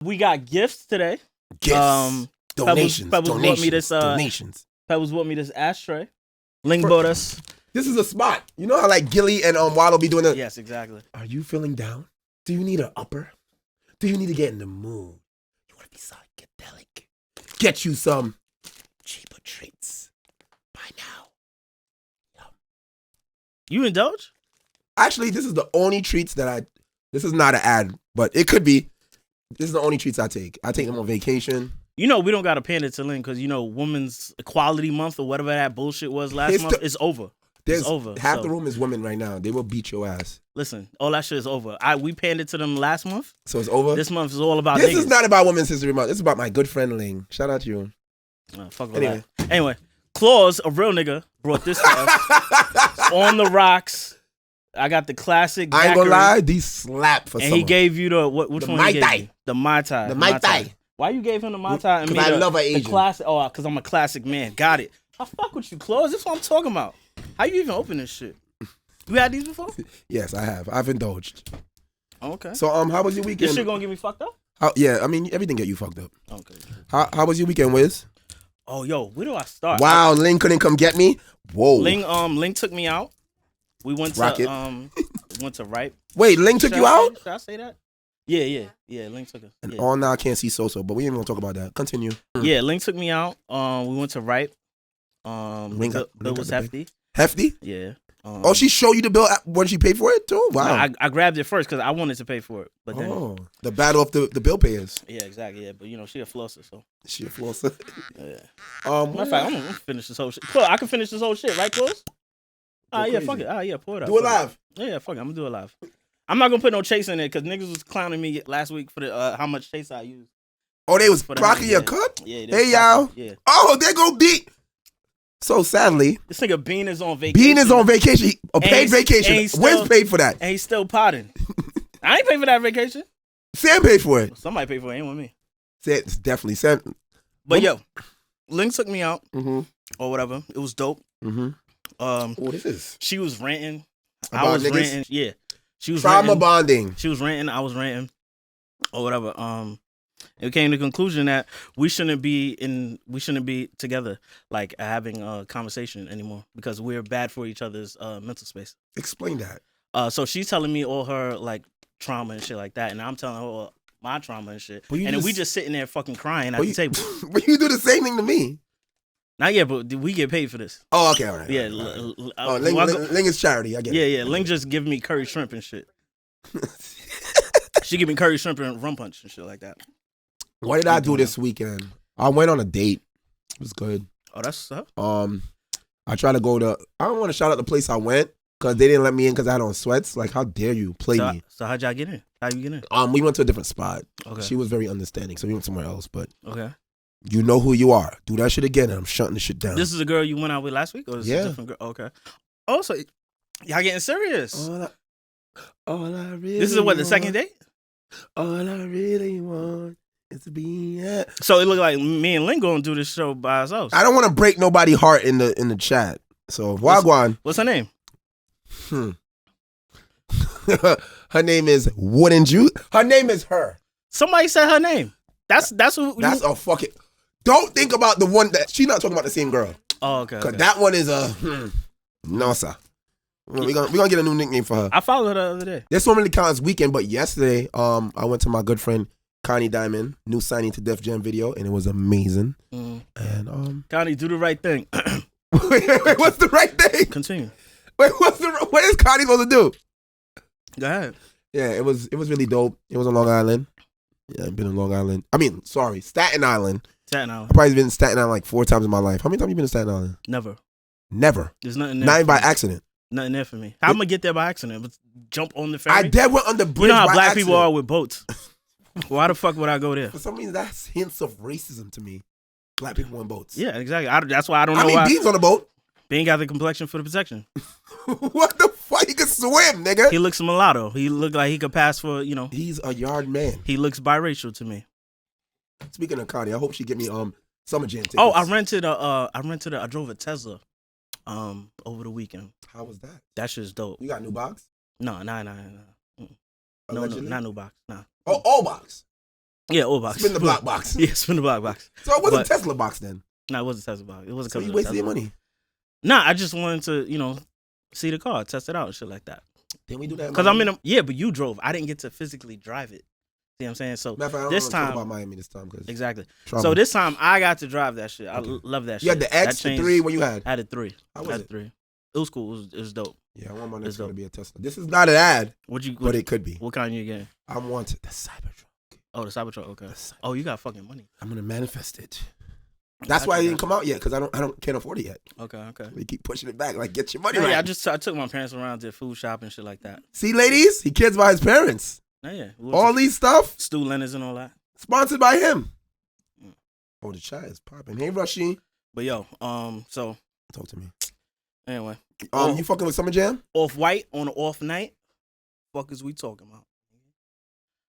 We got gifts today. Gifts. Donations. Pebbles donations. bought me this. Donations. Pebbles bought me this ashtray. Ling bought us. This is a spot. You know how like Gilly and Waddle be doing it? Yes, exactly. Are you feeling down? Do you need an upper? Do you need to get in the mood? You want to be psychedelic? Get you some cheaper treats. Buy now. Yum. You indulge? Actually, this is the only treats that this is not an ad, but it could be. This is the only treats I take. I take them on vacation. You know, we don't got to pan it to Ling because, you know, Women's Equality Month or whatever that bullshit was last month is over. It's over. Half the room is women right now. They will beat your ass. Listen, all that shit is over. We panned it to them last month. So it's over? This month is all about This niggas. is not about Women's History Month. This is about my good friend Ling. Shout out to you. Fuck anyway. That. Anyway, Claus, a real nigga, brought this to us. On the rocks. I got the classic. I ain't gonna lie, these slap for And he gave you the, which the one Mai he gave Tai. you? The Mai Tai. The Mai Tai. Why you gave him the Mai Tai? Because I love an Asian. The classic, because I'm a classic man. Got it. I fuck with you, Claus. This is what I'm talking about. How you even open this shit? You had these before? Yes, I have. I've indulged. Okay. So how was your weekend? This shit gonna get me fucked up? Yeah, I mean everything get you fucked up. Okay. How was your weekend, Wiz? Oh, yo, where do I start? Wow, Ling couldn't come get me. Whoa. Ling took me out. We went to Rocket. went to Ripe. Wait, Ling took you out? Should I say that? Yeah. Ling took us. And Yeah. all now I can't see so, but we ain't gonna talk about that. Continue. Yeah, Ling took me out. We went to Ripe. Ling got Bill was the hefty. Hefty? Yeah. She showed you the bill when she paid for it too? Wow. I grabbed it first because I wanted to pay for it, but then the battle of the bill payers. Yeah, exactly. Yeah, but you know she a flosser, so she a flosser. Yeah. Matter of fact, I'm gonna finish this whole shit. Cool, I can finish this whole shit, right, Close? Yeah, fuck it. Yeah, pour it up. Do it live. Yeah, fuck it. I'm gonna do it live. I'm not gonna put no chase in it because niggas was clowning me last week for the how much chase I used. Oh, they was crocking your cup? Yeah. Hey y'all. Yeah. Oh, there go Beat. So sadly, this nigga Bean is on vacation. Bean is on vacation. A paid vacation. When's paid for that? And he's still potting. I ain't paid for that vacation. Sam paid for it. Somebody paid for it. Ain't with me. It's definitely Sam. But yo, Link took me out or whatever. It was dope. What is this? She was ranting. About I was niggas? ranting. Yeah. She was trauma ranting. bonding. She was ranting. I was ranting. Or whatever. It came to the conclusion that we shouldn't be together, like having a conversation anymore because we're bad for each other's mental space. Explain that. So she's telling me all her like trauma and shit like that, and I'm telling her all my trauma and shit. And then we just sitting there fucking crying at the table. But you do the same thing to me. Not yet, but we get paid for this. Oh, okay, all right. Yeah. All right. Ling is charity. I get it. Yeah. Ling just give me curry shrimp and shit. She give me curry shrimp and rum punch and shit like that. What did I do this weekend? I went on a date. It was good. Oh, that's what's up. I tried to go to. I don't want to shout out the place I went because they didn't let me in because I had on sweats. Like, how dare you play me? So how'd y'all get in? How you get in? We went to a different spot. Okay. She was very understanding, so we went somewhere else. But okay. You know who you are. Do that shit again, and I'm shutting the shit down. This is a girl you went out with last week, or is it a different girl? Okay. Oh, so y'all getting serious? All I really this is what, the second date? All I really want is to be at. So it looked like me and Lynn gonna do this show by ourselves. I don't want to break nobody's heart in the chat. So Wagwan. What's her name? Her name is Wouldn't You? Her name is her. Somebody said her name. That's a fucking. Don't think about the one that she's not talking about the same girl. Oh, okay. Cause that one is no sir. We're gonna get a new nickname for her. I followed her the other day. This one really counts weekend, but yesterday, I went to my good friend Connie Diamond, new signing to Def Jam video, and it was amazing. And Connie, do the right thing. wait, what's the right thing? Continue. Wait, what is Connie supposed to do? Go ahead. Yeah, it was really dope. It was on Long Island. Yeah, I've been in Long Island. Staten Island. Staten Island. I've probably been in Staten Island like 4 times in my life. How many times have you been in Staten Island? Never. There's nothing there. Not even by accident. Nothing there for me. How am I gonna get there by accident? But jump on the ferry? I dead went on the bridge. You know how by black accident. people are with boats. Why the fuck would I go there? For some reason, that's hints of racism to me. Black people on boats. Yeah, exactly. That's why I don't know why. Bean's on a boat. Bean got the complexion for the protection. What the fuck? He can swim, nigga. He looks mulatto. He looked like he could pass for, He's a yard man. He looks biracial to me. Speaking of Connie, I hope she get me Summer Jam tickets. Oh, I drove a Tesla over the weekend. How was that? That shit's dope. You got a new box? No. No, not new box. Nah. Oh, old box. Yeah, old box. Spin the block box. Yeah, spin the block box. So it wasn't Tesla box then. No, it wasn't Tesla box. It wasn't. So because you of wasted Tesla. your money. Nah, I just wanted to, see the car, test it out, and shit like that. Didn't we do that? Because I'm in a but you drove. I didn't get to physically drive it. See what I'm saying? So this time about Miami this time because exactly. trauma. So this time I got to drive that shit. I love that shit. You had the X, the 3. What you had? I had a 3. How I was had it? a 3. It was cool. It was dope. Yeah, I want my It's next car to dope. be a Tesla. This is not an ad, But it could be. What kind you getting? I want the Cybertruck. Oh, the Cybertruck. Okay. Cybertruck. Oh, you got fucking money. I'm gonna manifest it. That's why it didn't come out yet because I can't afford it yet. Okay. We keep pushing it back. Like, get your money Yeah, right. I took my parents around, did food shopping, shit like that. See, ladies, he cares about his parents. Yeah. All these stuff Stu Leonard's and all that. sponsored by him. Mm. Oh, the chat is popping. Hey, Rushy. But yo, so Talk to me. anyway, You fucking with Summer Jam? Off-White on an off night. Fuck is we talking about?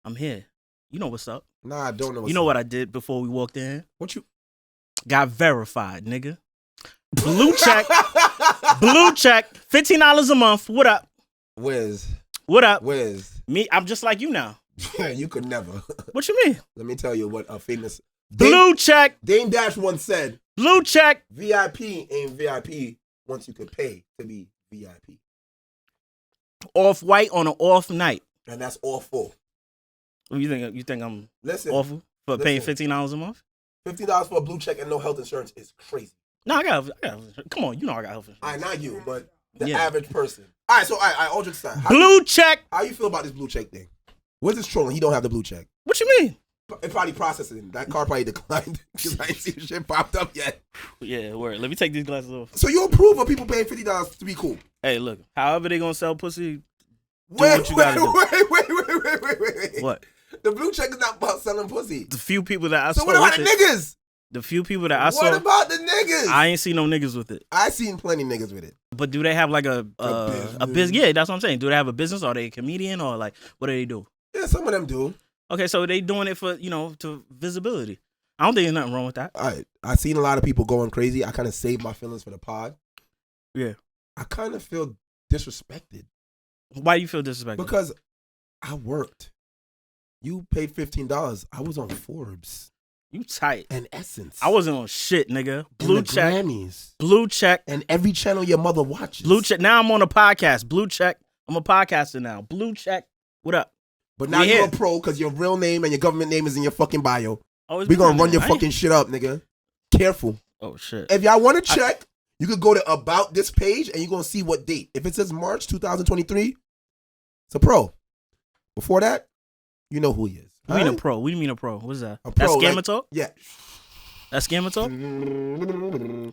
I'm here. You know what's up. Nah, I don't know. You know what I did before we walked in? What you? Got verified, nigga. Blue check. Blue check. $15 a month. What up? Where's What up? Me, I'm just like you now. You could never. What you mean? Let me tell you what a famous Blue check. Dame Dash once said. Blue check. VIP ain't VIP once you could pay to be VIP. Off-White on an off night. And that's awful. What you think I'm Listen, awful for paying $15 a month? $50 for a blue check and no health insurance is crazy. No, I got come on, you know I got health insurance. Not you, but the Yeah. average person. All right, so all jokes aside. Blue check. How you feel about this blue check thing? What's this trolling? He don't have the blue check. What you mean? It probably processing. That car probably declined because I ain't seen the shit popped up yet. Yeah, word. Let me take these glasses off. So you approve of people paying $50 to be cool? Hey, look. However they gonna sell pussy, Wait. What? The blue check is not about selling pussy. The few people that I So saw what about with the it, niggas? the few people that I saw, What about the niggas? I ain't seen no niggas with it. I seen plenty niggas with it. But do they have like a business? Yeah, that's what I'm saying. Do they have a business? Are they a comedian or like what do they do? Yeah, some of them do. Okay, so they doing it for to visibility. I don't think there's nothing wrong with that. All right. I seen a lot of people going crazy. I kind of saved my feelings for the pod. Yeah. I kind of feel disrespected. Why do you feel disrespected? Because I worked. You paid $15. I was on Forbes you tight. and Essence. I wasn't on shit, nigga. and Blue the check. Grammys. Blue check. And every channel your mother watches. Blue check. Now I'm on a podcast. Blue check. I'm a podcaster now. Blue check. What up? But now We you're here. a pro because your real name and your government name is in your fucking bio. Always We been gonna there. run your I ain't- fucking shit up, nigga. Careful. Oh shit. If y'all want to check, you could go to about this page and you're gonna see what date. If it says March 2023, it's a pro. Before that, you know who he is. What do you mean a Alright? pro? What do you mean a pro? What's that? A That's pro, scammer like- talk? Yeah. That's scammer talk?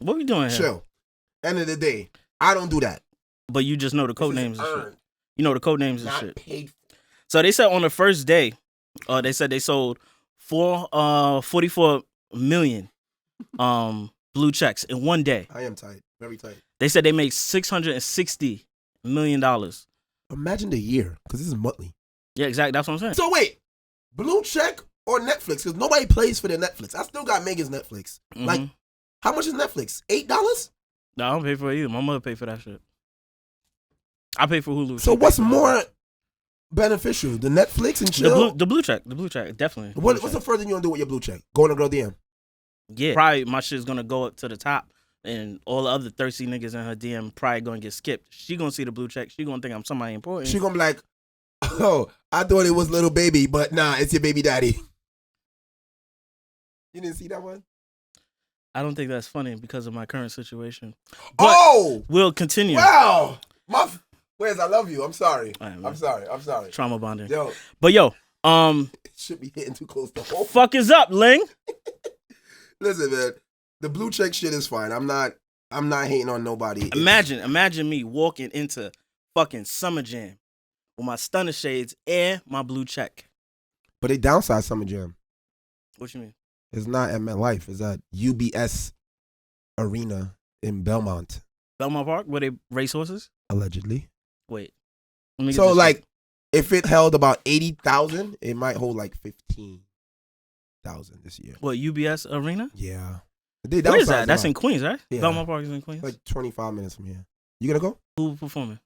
What we doing here? Chill. End of the day, I don't do that. But you just know the code This is names and shit. earned, You know the code names and not shit. paid for. So they said on the first day, they said they sold 44 million blue checks in one day. I am tight. Very tight. They said they made $660 million. Imagine the year, because this is monthly. Yeah, exactly. That's what I'm saying. So wait, blue check or Netflix? Because nobody pays for their Netflix. I still got Megan's Netflix. Like, Mhm. how much is Netflix? $8? No, I don't pay for it either. My mother paid for that shit. I pay for Hulu. So She what's pay for more beneficial, the Netflix and the chill? blue check? The blue check, definitely. What's Blue the check. first thing you gonna do with your blue check? Go on a girl DM. Yeah, probably my shit's gonna go up to the top, and all the other thirsty niggas in her DM probably gonna get skipped. She gonna see the blue check. She gonna think I'm somebody important. She gonna be like, "Oh, I thought it was little baby, but nah, it's your baby daddy." You didn't see that one? I don't think that's funny because of my current situation. But Oh, we'll continue. wow. Where's I love you. I'm sorry. All right, man. I'm sorry. Trauma bonding. Yo, But yo, it should be hitting too close to home. fuck is up, Ling? Listen, man. The blue check shit is fine. I'm not hating on nobody. Imagine me walking into fucking Summer Jam with my stunner shades and my blue check. But they downsized Summer Jam. What you mean? It's not at MetLife. It's at UBS Arena in Belmont, Belmont Park? Were they racehorses? allegedly. Wait. Let me get So, this like, straight. if it held about 80,000, it might hold like 15,000 this year. What, UBS Arena? Yeah. They Where is downsized that? a That's lot. in Queens, right? Yeah. Belmont Park is in Queens. Like 25 minutes from here. You gonna go? Who performing?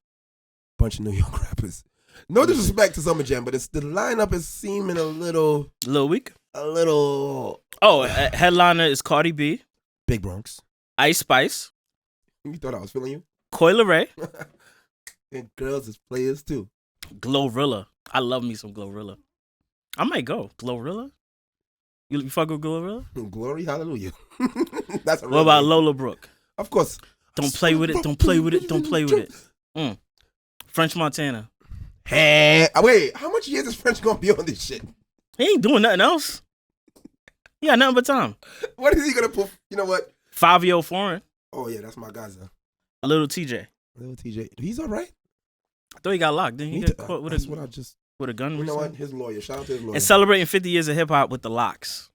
Bunch of New York rappers. No disrespect to Summer Jam, but the lineup is seeming a little Lil Week? a little Oh, headliner is Cardi B, Big Bronx. Ice Spice, You thought I was feeling you? Coi Leray, And girls is players too. Glorilla. I love me some Glorilla. I might go. Glorilla? You fuck with Glorilla? Glory, hallelujah. That's a What real about name. Lola Brooke? Of course. Don't play with it. Don't play with it. Don't play with it. French Montana. Hey, wait, how much years is French gonna be on this shit? He ain't doing nothing else. He got nothing but time. What is he gonna put? You know what? 5-year-old foreign. Oh yeah, that's my guy, though. A little TJ. Little TJ, he's all right. I thought he got locked. Didn't he get caught with That's what I just. with a gun? You know recently? what? His lawyer. Shout out to his lawyer. And celebrating 50 years of hip hop with the locks.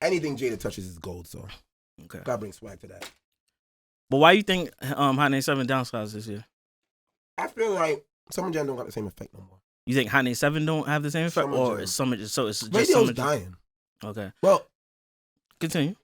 Anything Jada touches is gold. So Okay. gotta bring swag to that. But why you think Hot 97 downsized this year? I feel like Summer Jam don't got the same effect no more. You think Hot 97 don't have the same effect, Summer or Jam. is Summer? So it's just Radio's Summer Jam? dying. Okay. Well, Continue.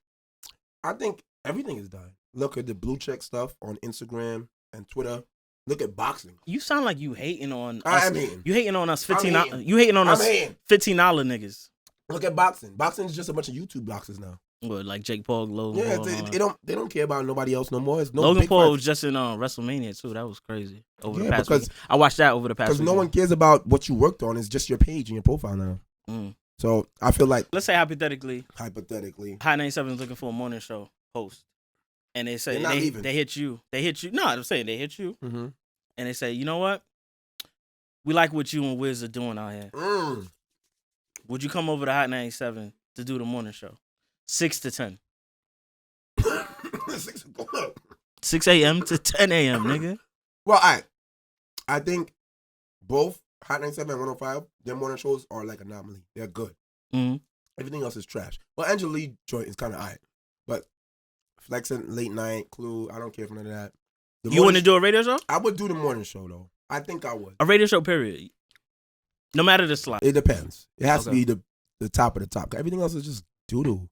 I think everything is dying. Look at the blue check stuff on Instagram and Twitter. Look at boxing. You sound like you hating on I us. am hating. You hating on us I'm $15. hating. You hating on I'm us hating. $15 niggas. Look at boxing. Boxing is just a bunch of YouTube boxers now. What, like Jake Paul, Logan Yeah, Paul. they don't care about nobody else no more. It's no Logan big Paul fights. was just in WrestleMania too. That was crazy. Over the Yeah, past because- week. I watched that over the past Because week. no one cares about what you worked on. It's just your page and your profile now. Mm. So I feel like Let's say hypothetically, hypothetically, High 97 is looking for a morning show host, and they say They're not leaving. they hit you. They hit you. No, I'm saying they hit you, mm-hmm. and they say, you know what? We like what you and Wiz are doing out here. Would you come over to Hot 97 to do the morning show? 6 to 10. 6 a.m. to 10 a.m., nigga. Well, I think both Hot 97 and 105, their morning shows are like anomaly. They're good. Mm-hmm. Everything else is trash. Well, Angel Lee joint is kind of alright, but Flexing, Late Night, Clue, I don't care for none of that. You want to do a radio show? I would do the morning show though. I think I would. A radio show, period. No matter the slot. It depends. It has to Okay. be the top of the top. Everything else is just doo-doo.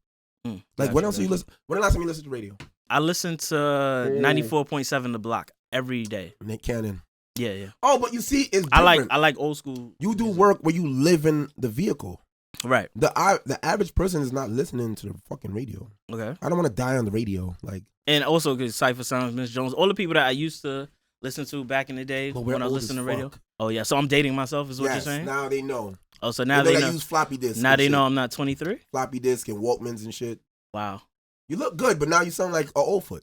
Like, when else do you listen? When the last time you listened to radio? I listen to 94.7 The Block every day. Nick Cannon. Yeah, yeah. Oh, but you see, it's different. I like old school. You do music. work where you live in the vehicle. Right. The average person is not listening to the fucking radio. Okay. I don't want to die on the radio. Like, And also because Cypher Sounds, Miss Jones, all the people that I used to listen to back in the day but we're when I old listened to as radio. fuck. Oh yeah, so I'm dating myself is what yes, you're saying? now they know. Oh, so now they they know. know. Use floppy disks. Now and they shit. know I'm not 23? Floppy disk and Walkmans and shit. Wow. You look good, but now you sound like an old foot.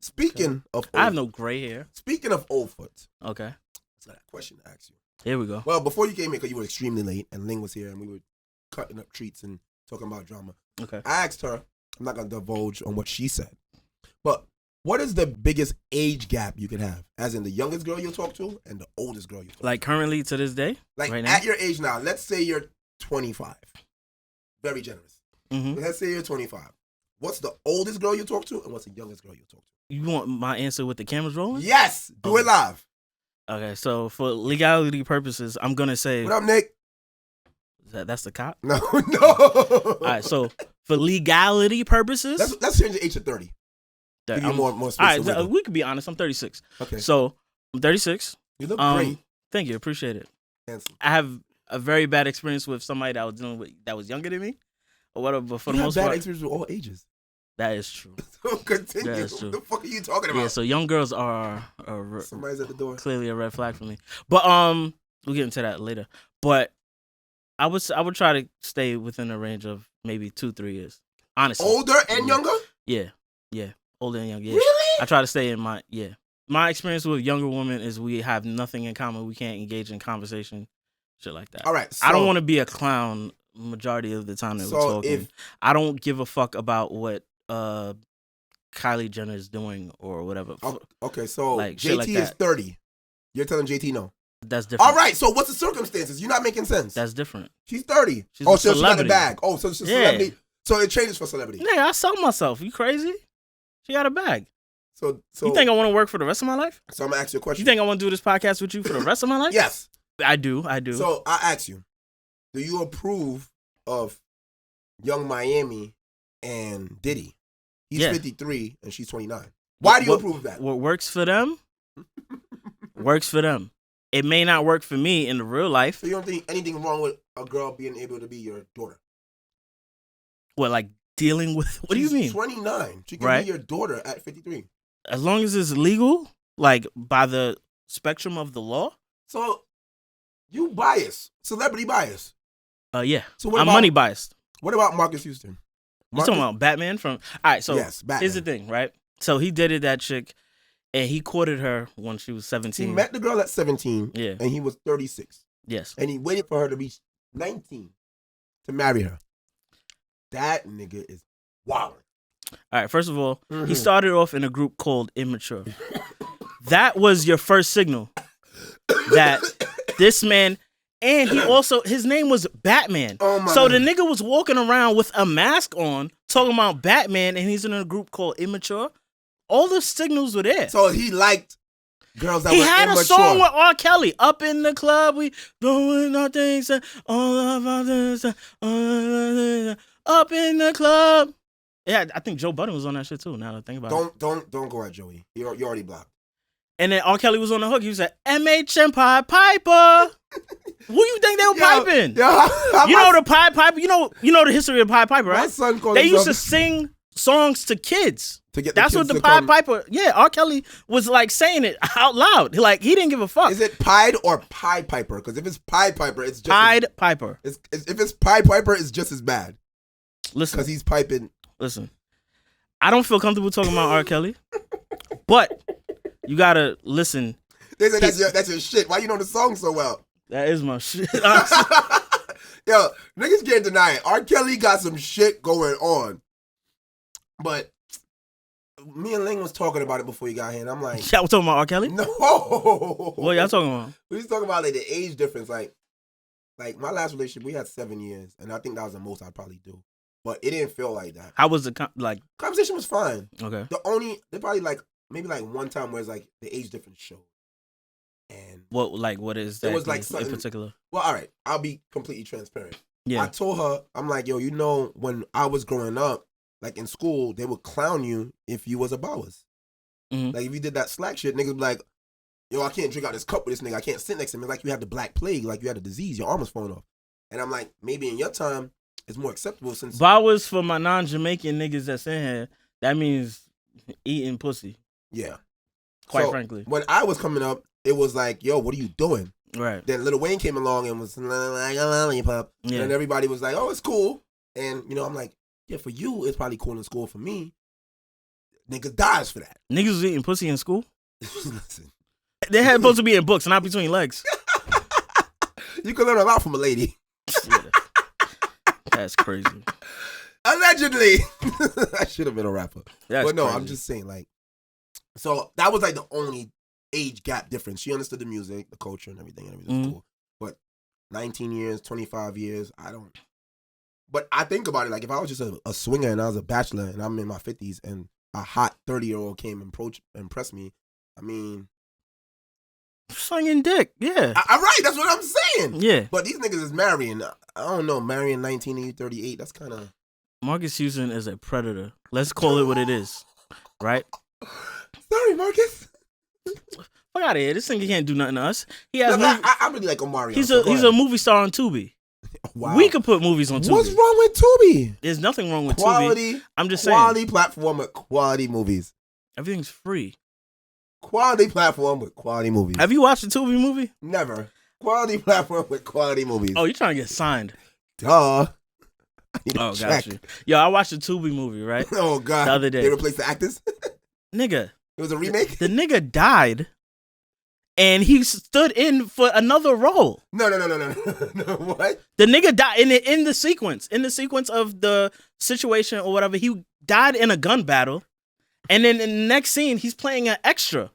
Speaking of, I have no gray hair. Speaking of old foot, Okay. that's not a question to ask you. Here we go. Well, before you came here, because you were extremely late, and Ling was here, and we were cutting up treats and talking about drama. Okay. I asked her. I'm not gonna divulge on what she said, but what is the biggest age gap you could have, as in the youngest girl you'll talk to and the oldest girl you talk Like currently to this day? to? Like right now? at your age now. Let's say you're 25. Very generous. Mm-hmm. Let's say you're 25. What's the oldest girl you talk to, and what's the youngest girl you talk to? You want my answer with the cameras rolling? Yes, do it live. Okay, so for legality purposes, I'm gonna say What up, Nick? that's the cop. No, no. All right, so for legality purposes, Let's change the age to 30. Give you I'm- more space. all right, to wiggle. we could be honest. I'm 36. Okay. So I'm 36. You look great. Thank you, appreciate it. Handsome. I have a very bad experience with somebody that I was dealing with that was younger than me, or whatever. But for You the have most bad part, experience with all ages. that is true. So continue. Yeah, that's true. What the fuck are you talking about? Yeah, so young girls are Somebody's at the door. clearly a red flag for me. But we'll get into that later. But I would try to stay within a range of maybe 2-3 years. Honestly. Older and younger? Yeah. Yeah. Older and younger. Yeah. Really? I try to stay in my experience with younger women is we have nothing in common. We can't engage in conversation, shit like that. All right. So, I don't want to be a clown majority of the time that we're So talking. I don't give a fuck about what Kylie Jenner is doing or whatever. Okay, so Like, shit JT like is that. 30. You're telling JT no. That's different. All right, so what's the circumstances? You're not making sense. That's different. She's 30. She's a So she got the celebrity. bag. Oh, so she's a Yeah. celebrity. So it changes for celebrity. Nigga, I sell myself. You crazy? She got a bag. So You think I want to work for the rest of my life? So I'm gonna ask you a question. You think I want to do this podcast with you for the rest of my life? Yes. I do. So I ask you, do you approve of Young Miami and Diddy? He's Yeah. 53 and she's 29. Why do you What- approve of that? What works for them, works for them. It may not work for me in the real life. So you don't think anything wrong with a girl being able to be your daughter? What, like dealing with? What do you mean? 29. She can Right. be your daughter at 53. As long as it's legal, like by the spectrum of the law. So you bias, celebrity bias. Yeah. So what I'm about, money biased. What about Marcus Houston? You talking about Batman from? All right. So yes, Batman. here's the thing, right? So he dated that chick, and he courted her when she was 17. He met the girl at 17. Yeah. And he was 36. Yes. And he waited for her to reach 19 to marry her. That nigga is wild. All right. First of all, he started off in a group called Immature. That was your first signal that this man, and he also, his name was Batman. Oh my so God. the nigga was walking around with a mask on, talking about Batman, and he's in a group called Immature. All the signals were there. So he liked girls that He were had immature. a song with R. Kelly, Up in the Club, we doing nothing, all of our things, up in the club. Yeah, I think Joe Budden was on that shit too, now that I think about it. Don't go at Joey. You're already blocked. And then R. Kelly was on the hook. He was like, MH Pied Piper. Who you think they were piping? You know the Pied Piper? You know the history of Pied Piper, right? My son called They used himself to sing songs to kids. to get That's what the Pied Piper. Yeah, R. Kelly was like saying it out loud. Like he didn't give a fuck. Is it Pied or Pied Piper? Because if it's Pied Piper, it's just Pied Piper. if it's Pied Piper, it's just as bad. Listen, Because he's piping. listen. I don't feel comfortable talking about R. Kelly, but you gotta listen. They say that's your shit. Why you know the song so well? That is my shit. Yo, niggas can't deny it. R. Kelly got some shit going on. But me and Ling was talking about it before you got here, and I'm like, Y'all talking about R. Kelly? no. What y'all talking about? We was talking about like the age difference. Like my last relationship, we had 7 years, and I think that was the most I'd probably do. But it didn't feel like that. How was the like? Conversation was fine. Okay. They probably maybe one time where it's like the age difference showed. And What is that? it was like in something particular. Well, all right, I'll be completely transparent. Yeah. I told her, I'm like, yo, when I was growing up, like in school, they would clown you if you was a Boyz. Mhm. Like if you did that slack shit, niggas be like, yo, I can't drink out this cup with this nigga. I can't sit next to him. It's like you had the black plague, like you had a disease, your arm was falling off. And I'm like, maybe in your time, it's more acceptable since Boyz for my non-Jamaican niggas that's in here. That means eating pussy. yeah. Quite So, frankly. when I was coming up, it was like, yo, what are you doing? Right. Then Lil Wayne came along and was like a lollipop. Yeah. And everybody was like, oh, it's cool. And, I'm like, yeah, for you, it's probably cool in school. For me, niggas dies for that. Niggas was eating pussy in school. Listen, They had supposed to be in books, not between legs. you can learn a lot from a lady. Yeah. That's crazy. Allegedly. I should have been a rapper. That's but no, crazy. I'm just saying, like, so that was like the only age gap difference. She understood the music, the culture, and everything was cool. But 19 years, 25 years, I don't. But I think about it, like, if I was just a swinger and I was a bachelor and I'm in my 50s and a hot 30-year-old came and impressed me, I mean. Slinging dick, yeah. I'm right, that's what I'm saying. Yeah. But these niggas is marrying. I don't know, marrying 19 to 38, that's kind of. Marcus Houston is a predator. Let's call it what it is. Right? Sorry, Marcus. Fuck out of here. This nigga can't do nothing to us. He has No, I really like Omarion. he's so a movie star on Tubi. Wow. We could put movies on Tubi. What's wrong with Tubi? There's nothing wrong with Tubi. Quality. I'm just saying. Quality platform with quality movies. Everything's free. Quality platform with quality movies. Have you watched a Tubi movie? Never. Quality platform with quality movies. Oh, you're trying to get signed. Duh. I need Oh, to got check. you. Yo, I watched a Tubi movie, right? Oh, God. The other day. They replaced the actors? Nigga. It was a remake? The nigga died and he stood in for another role. No. What? The nigga died in the sequence of the situation or whatever. He died in a gun battle, and then in the next scene, he's playing an extra.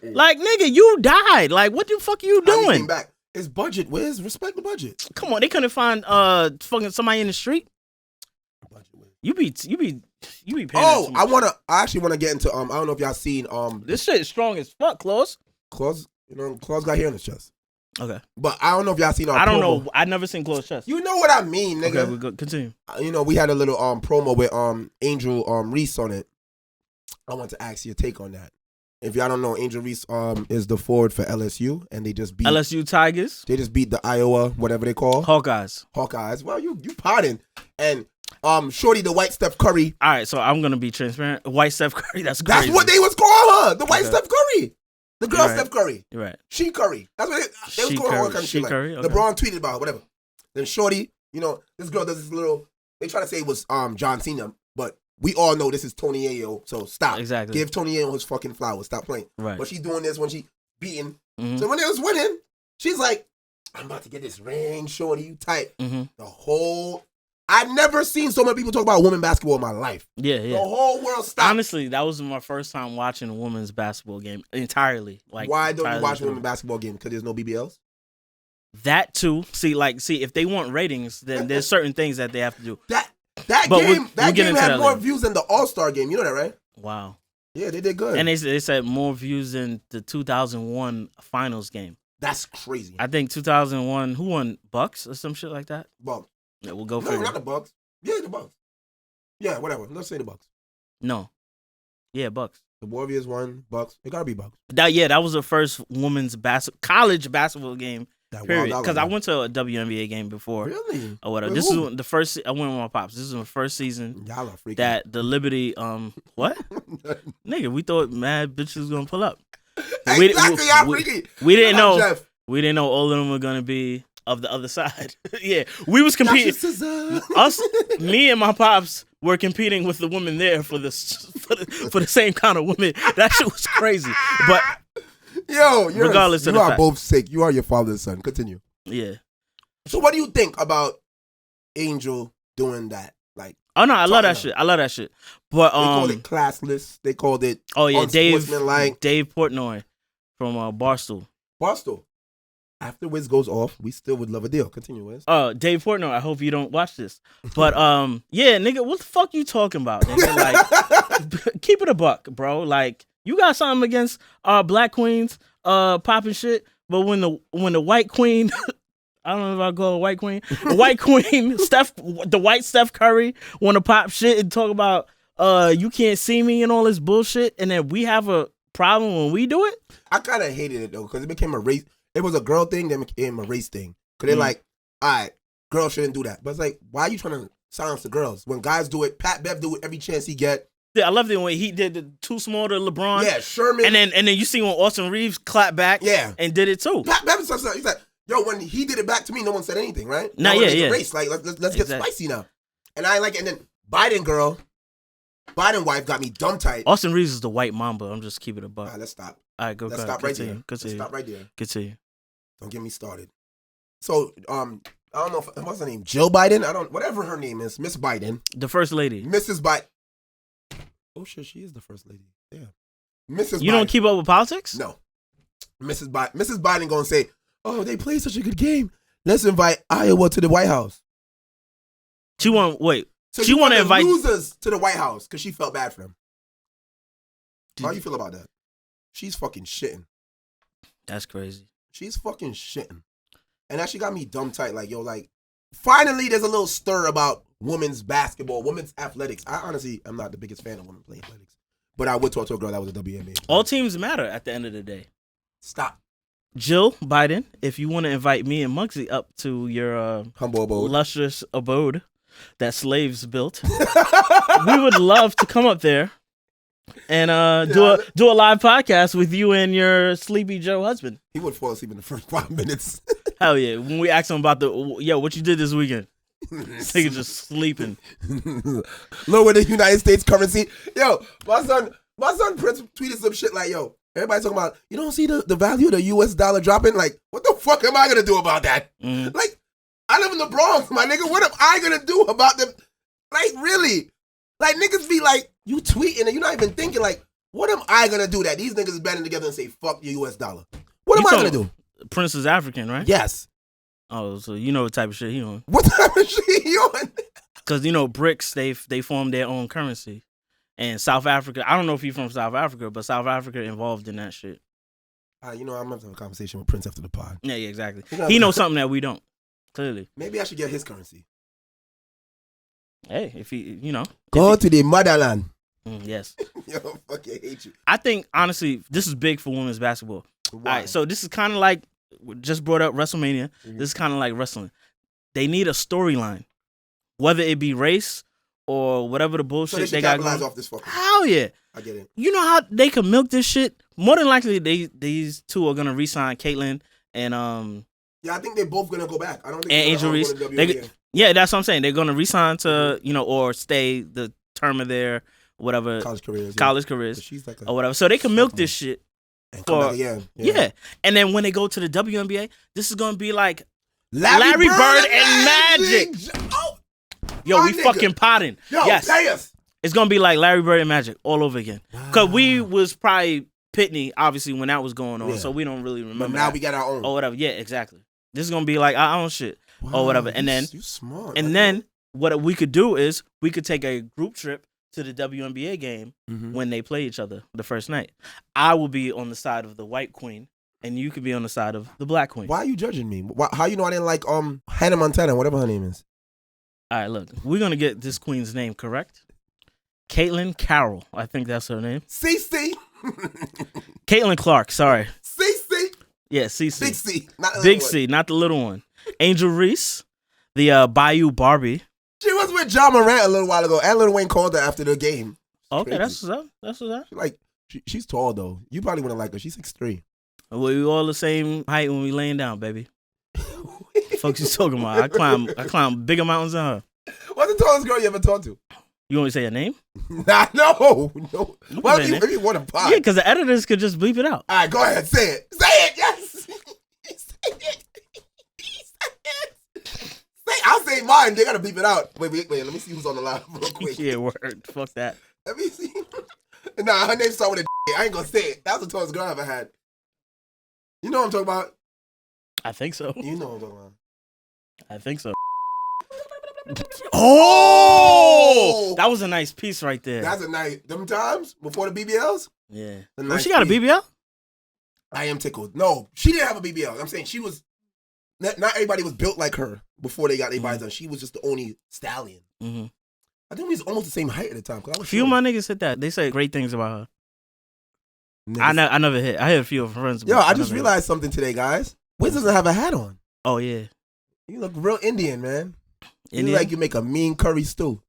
Like, nigga, you died. Like, what the fuck are you How he doing? came back? His budget, Wiz. Respect the budget. Come on, they couldn't find fucking somebody in the street. Budget, Wiz. You be paying. Oh, that too much. I actually wanna get into I don't know if y'all seen This shit is strong as fuck, Claus. Claus. Claus got hair in his chest. Okay, But I don't know if y'all seen our I don't promo. know. I never seen Claus chest. You know what I mean, nigga. Okay, we go continue. We had a little promo with Angel Reese on it. I want to ask your take on that. If y'all don't know, Angel Reese is the forward for LSU, and they just beat LSU Tigers, They just beat the Iowa, whatever they call Hawkeyes. Hawkeyes. Well, you potting, and Shorty, the white Steph Curry. All right, so I'm gonna be transparent. White Steph Curry. That's crazy. That's what they was calling her. The white Steph Curry. The girl Steph Curry. You're right. She Curry. That's what they was calling her. All kind of shit like. Curry. Okay. LeBron tweeted about her, whatever. Then Shorty, this girl does this little. They try to say it was John Cena, but we all know this is Tony Ayo. So stop. Exactly. Give Tony Ayo his fucking flowers. Stop playing. Right. But she's doing this when she beating. Mm-hmm. So when they was winning, she's like, "I'm about to get this ring, Shorty. You tight." Mm-hmm. I've never seen so many people talk about women basketball in my life. Yeah. The whole world stopped. Honestly, that was my first time watching a women's basketball game entirely. Like, why don't you watch a women's basketball game? Because there's no BBLs? That too. See, if they want ratings, then there's certain things that they have to do. That game had more views than the All-Star game. You know that, right? Wow. Yeah, they did good. And they said more views than the 2001 finals game. That's crazy. I think 2001, who won? Bucks or some shit like that? Bucks. Yeah, we'll go for No, not the Bucks. Yeah, the Bucks. Yeah, whatever. Let's say the Bucks. No. Yeah, Bucks. The Warriors won. Bucks. It gotta be Bucks. That was the first women's college basketball game. Period. Because I went to a WNBA game before. Really? Or whatever. With This who? is the first. I went with my pops. This is the first season Y'all are freaking. that the Liberty. What? Nigga, we thought mad bitches was gonna pull up. Exactly, y'all freaking. We didn't know. Jeff. We didn't know all of them were gonna be of the other side. Yeah, we was competing. Me and my pops were competing with the women there for the same kind of women. That shit was crazy. But yo, you are fact. both sick. You are your father's son. Continue. Yeah. So what do you think about Angel doing that? Like, oh no, I love that shit. But they called it classless. They called it Dave Portnoy from Barstool. After Wiz goes off, we still would love a deal. Continue, Wiz. Dave Portnoy, I hope you don't watch this. But yeah, nigga, what the fuck you talking about? Nigga? Like, keep it a buck, bro. Like, you got something against black queens popping shit, but when the white queen I don't know if I'll call her white queen. The white queen, the white Steph Curry want to pop shit and talk about you can't see me and all this bullshit, and then we have a problem when we do it? I kind of hated it, though, because it became a race. It was a girl thing, then it became a race thing. Because they're like, all right, girls shouldn't do that. But it's like, why are you trying to silence the girls? When guys do it, Pat Bev do it every chance he get. Yeah, I love it when he did the too small to LeBron. Yeah, Sherman. And then you see when Austin Reeves clapped back and did it too. Pat Bev said, he's like, yo, when he did it back to me, no one said anything, right? Nah, yeah. Race. Like, let's get spicy now. And I like it. And then Biden wife got me dumb tight. Austin Reeves is the white mamba. I'm just keeping it a buck. All right, let's stop. All right, Let's stop right there. Stop right there. Continue. Don't get me started. So, I don't know what's her name? Jill Biden? Whatever her name is. Miss Biden. The first lady. Mrs. Biden. Oh shit, she is the first lady. Yeah. Mrs. You Biden. don't keep up with politics? No. Mrs. Biden gonna say, oh, they played such a good game. Let's invite Iowa to the White House. She want So she want to invite losers to the White House because she felt bad for them. How you feel about that? She's fucking shitting. That's crazy. She's fucking shitting. And that she got me dumb tight. Like, yo, like, finally there's a little stir about women's basketball, women's athletics. I honestly am not the biggest fan of women playing athletics. But I would talk to a girl that was a WNBA. All teams matter at the end of the day. Stop. Jill Biden, if you want to invite me and Mugzy up to your humble abode, lustrous abode that slaves built, we would love to come up there and do a live podcast with you and your Sleepy Joe husband. He would fall asleep in the first 5 minutes. Hell yeah. When we asked him about what you did this weekend? Nigga just sleeping. Lower the United States currency. Yo, my son Prince tweeted some shit like, yo, everybody talking about, you don't see the value of the US dollar dropping? Like, what the fuck am I gonna do about that? Like, I live in the Bronx, my nigga. What am I gonna do about them? Like, really? Like, niggas be like, you tweeting and you're not even thinking, like, what am I gonna do that these niggas is banding together and say, fuck your US dollar? What am I gonna do? Prince is African, right? Yes. Oh, so you know what type of shit he on. What type of shit he on? Because, BRICS, they formed their own currency. And South Africa, I don't know if he's from South Africa, but South Africa involved in that shit. I'm going to have a conversation with Prince after the pod. Yeah, exactly. He knows something that we don't, clearly. Maybe I should get his currency. Hey, if he, Go to the motherland. Yes. Yo, fucking hate you. I think, honestly, this is big for women's basketball. Why? All right, so this is kind of like, just brought up WrestleMania. This is kind of like wrestling. They need a storyline, whether it be race or whatever the So bullshit they they should got capitalize going. off this fucking. Hell yeah. I get it. You know how they can milk this shit? More than likely, these two are gonna re-sign Caitlyn and Yeah, I think they're both gonna go back. I don't think and they're Angel gonna Reese. go to WNBA. Yeah, that's what I'm saying. They're gonna re-sign to or stay the term of their whatever College careers. careers But she's like a or whatever. So they can milk this shit. and come for- back again. Yeah. And then when they go to the WNBA, this is gonna be like, Larry Bird and Magic. Oh, yo, my we nigga. fucking potting. Yo, Yes. pay us. It's gonna be like Larry Bird and Magic all over again. Cause we Wow. was probably Pitney, obviously, when that was going on. Yeah. So we don't really remember. But now that. we got our own. Or whatever. Yeah, exactly. This is gonna be like our own shit. or whatever. And then you smart. and then what we could do is we could take a group trip to the WNBA game when they play each other the first night. I will be on the side of the white queen, and you could be on the side of the black queen. Why are you judging me? How you know I didn't like Hannah Montana, whatever her name is? All right, look, we're gonna get this queen's name correct. Caitlyn Carroll, I think that's her name. CC. Caitlyn Clark, sorry. CC. Yeah, CC. Big C. Not the Big little C, not the little one. Angel Reese, the Bayou Barbie. She was with John Morant a little while ago. And Lil Wayne called her after the game. Okay, crazy. that's what's up. That's what's up. She's tall though. You probably wouldn't like her. She's 6'3". We all the same height when we laying down, baby. Folks, you talking about? I climb bigger mountains than her. What's the tallest girl you ever talked to? You want me to say her name? Nah, no. Well, say if you want to pop. Yeah, because the editors could just bleep it out. All right, go ahead. Say it. Say it. Yes. Say it. I'll say mine. They gotta bleep it out. Wait. Let me see who's on the line real quick. Yeah, word. Fuck that. Let me see. Nah, her name started with a I ain't gonna say it. That was the tallest girl I ever had. You know what I'm talking about? I think so. You know what I'm talking about. I think so. Oh, that was a nice piece right there. That's a night. Them times before the BBLs. Yeah. Nice She got a piece. BBL? I am tickled. No, she didn't have a BBL. I'm saying she was. Not everybody was built like her before they got their bodies done. She was just the only stallion. Mm-hmm. I think we was almost the same height at the time. A few of my niggas hit that. They say great things about her. Niggas. I never hit. I hit a few of her friends. Yo, but I just never realized something today, guys. Wiz doesn't have a hat on. hit. Oh, yeah. You look real Indian, man. You Indian? look like you make a mean curry stew.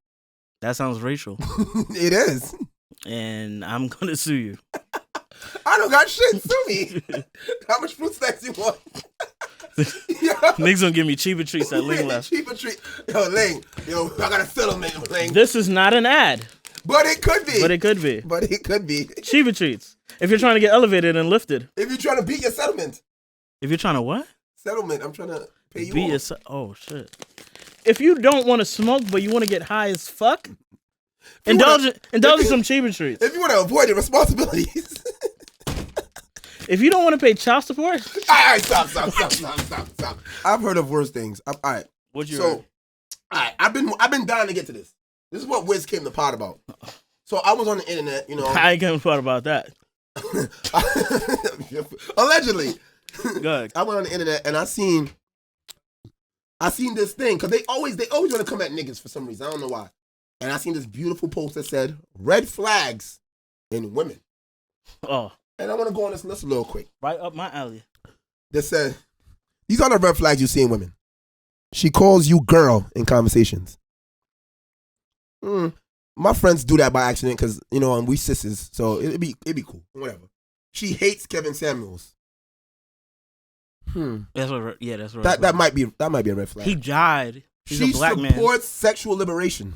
That sounds racial. It is. And I'm going to sue you. I don't got shit. Sue me. How much fruit snacks you want? Niggas gonna give me cheaper treats at Ling left. Cheaper treat. Yo, Ling. Yo, I got a settlement, Ling. This is not an ad. But it could be. But it could be. But it could be. Cheaper treats. If you're trying to get elevated and lifted. If you're trying to beat your settlement. If you're trying to what? Settlement. I'm trying to pay you Beat off. oh, shit. If you don't want to smoke, but you want to get high as fuck, indulge in some cheaper treats. If you want to avoid the responsibilities. If you don't want to pay child support. All right, stop. I've heard of worse things. All right. What you so, heard? all right, I've been dying to get to this. This is what Wiz came to pod about. So I was on the internet, you know. I ain't gonna thought about that. Allegedly. Good. I went on the internet and I seen this thing because they always want to come at niggas for some reason. I don't know why. And I seen this beautiful post that said red flags in women. Oh, And I want to go on this list real quick. right up my alley. That said, these are the red flags you see in women. She calls you girl in conversations. My friends do that by accident because, you know, we sisters, so it'd be cool. Whatever. She hates Kevin Samuels. That's what. Yeah, that's right. That might be a red flag. He died. He's She a black man. supports sexual liberation.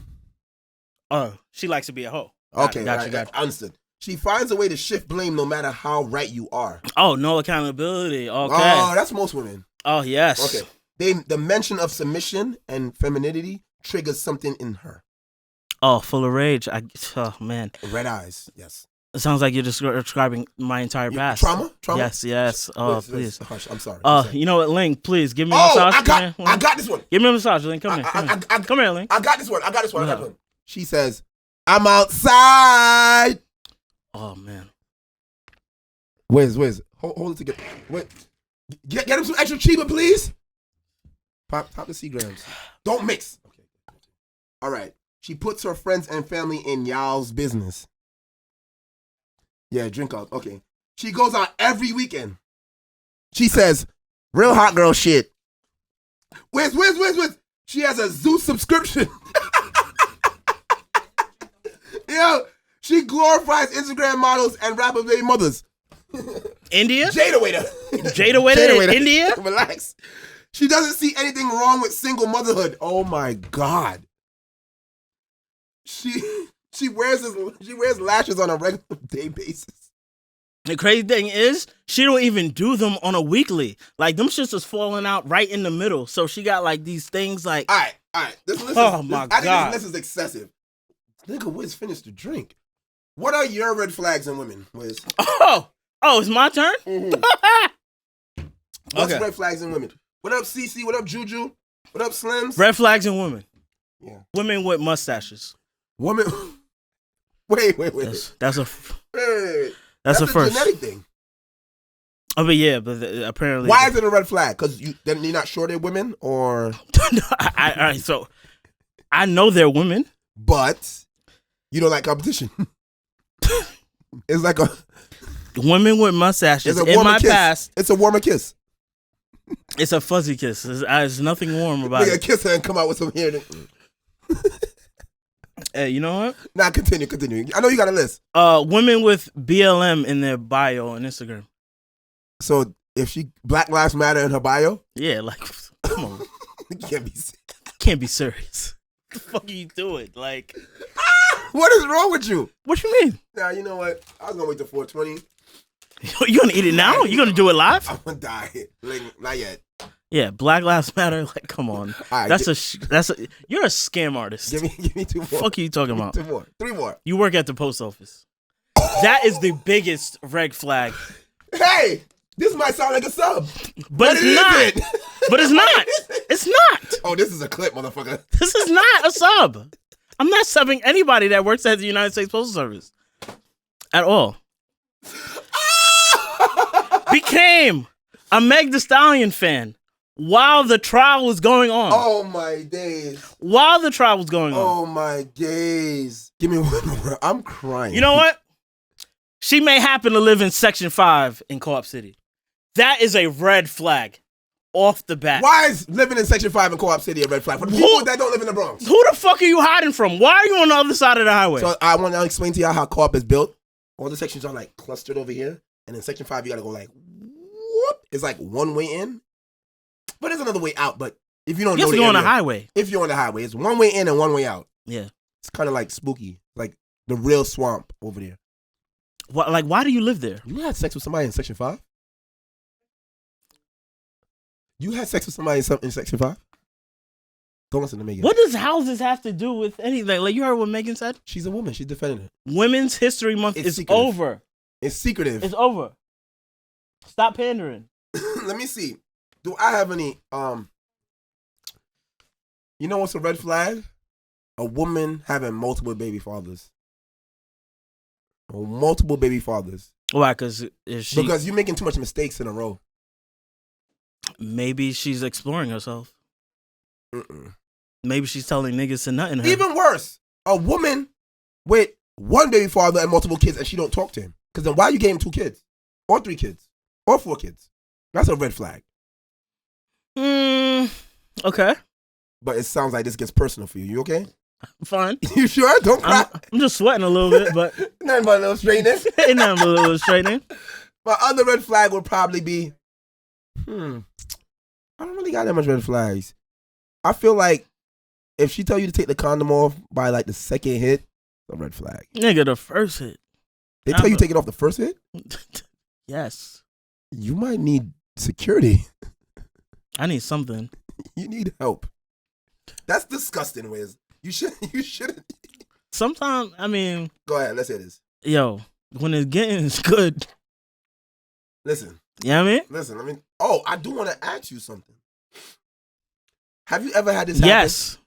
Oh, she likes to be a hoe. Okay, Gotcha. I understood. She finds a way to shift blame no matter how right you are. Oh, no accountability. Okay. Oh, that's most women. Oh, yes. Okay. The mention of submission and femininity triggers something in her. Oh, full of rage. Oh, man. Red eyes, yes. It sounds like you're describing my entire past. Trauma? Yes. Oh, Liz, please. Hush, I'm sorry. You know what, Ling? Please give me a massage. I got this one. Give me a massage, Ling. Come here. Come here, Ling. I got this one. She says, I'm outside. Oh man. Wiz. Hold it together. Wait. Get him some extra cheaper, please. Pop the C-grams. Don't mix. Okay. All right. She puts her friends and family in y'all's business. Yeah, drink up. Okay. She goes out every weekend. She says, real hot girl shit. Wiz. She has a Zeus subscription. glorifies Instagram models and rapper baby mothers. India? Jada Waiter. Jada Waiter in India? Relax. She doesn't see anything wrong with single motherhood. Oh my God. She wears lashes on a regular day basis. The crazy thing is, she don't even do them on a weekly. Like, them shits is falling out right in the middle. So she got like these things like... All right. This list oh my God. I think this list is excessive. Nigga, Wiz finished the drink. What are your red flags in women, Wiz? Oh, it's my turn? Mm-hmm. What's Okay. red flags in women? What up, CC? What up, Juju? What up, Slims? Red flags in women. Yeah. Women with mustaches. Woman. Wait. That's a Wait. that's a first. Genetic thing. Oh, but yeah, but apparently. Why is it a red flag? Because you're not short-haired women, or all right, so I know they're women, but you don't like competition. It's like a women with mustaches. it's a In warmer my kiss. past, It's a warmer kiss. it's a fuzzy kiss. There's nothing warm about Nigga, it. kiss her and come out with some hair. Hey, you know what? Nah, continue. I know you got a list. Women with BLM in their bio on Instagram. So if she Black Lives Matter in her bio, Yeah, like, come on, you can't be. can't be serious. What the fuck are you doing? Like, What is wrong with you? what you mean? Nah, you know what? I was gonna wait till 420. You gonna eat it now? You gonna do it live? I'm gonna die. Like, not yet. Yeah, Black Lives Matter. Like, come on. All right, That's a. You're a scam artist. give me 2 more. Fuck are you talking about? 2 more. 3 more. You work at the post office. That is the biggest red flag. Hey, this might sound like a sub, But it's not. it? But it's not. It's not. Oh, this is a clip, motherfucker. This is not a sub. I'm not subbing anybody that works at the United States Postal Service. At all. Became a Meg Thee Stallion fan while the trial was going on. Oh my days. While the trial was going on. Oh my days. Give me one more. I'm crying. You know what? She may happen to live in Section 5 in Co-op City. That is a red flag off the bat. Why is living in Section 5 in Co-op City a red flag? For the people that don't live in the Bronx. Who the fuck are you hiding from? Why are you on the other side of the highway? So I want to explain to y'all how Co-op is built. All the sections are like clustered over here. And in Section 5, you got to go like, whoop. It's like one way in. But there's another way out. But if you don't you know have to go on the highway. If you're on the highway, it's one way in and one way out. Yeah. It's kind of like spooky. Like the real swamp over there. Why do you live there? You had sex with somebody in Section 5? You had sex with somebody in Section 5? Don't listen to Megan. What does houses have to do with anything? Like, you heard what Megan said? She's a woman. She's defending it. Women's History Month It's is secretive. over. It's secretive. It's over. Stop pandering. Let me see. Do I have any, you know what's a red flag? A woman having multiple baby fathers. Multiple baby fathers. Why? Because you're making too much mistakes in a row. Maybe she's exploring herself. Mm-mm. Maybe she's telling niggas to nut in her. Even worse, a woman with one baby father and multiple kids and she don't talk to him. Because then why you gave him 2 kids? Or 3 kids? Or 4 kids? That's a red flag. Okay. But it sounds like this gets personal for you. You okay? Fine. You sure? Don't cry. I'm just sweating a little bit, but Nothing but a little straightening. ain't nothing but a little straightening. My other red flag would probably be, I don't really got that much red flags. I feel like if she tell you to take the condom off by like the second hit, a red flag. Nigga, the first hit. They tell you to take it off the first hit? Yes. You might need security. I need something. You need help. That's disgusting, Wiz. You shouldn't. Sometimes, I mean, Go ahead, let's hear this. yo, when it's getting good, Listen. you know what I mean? Listen, I do want to ask you something. Have you ever had this happen? Yes.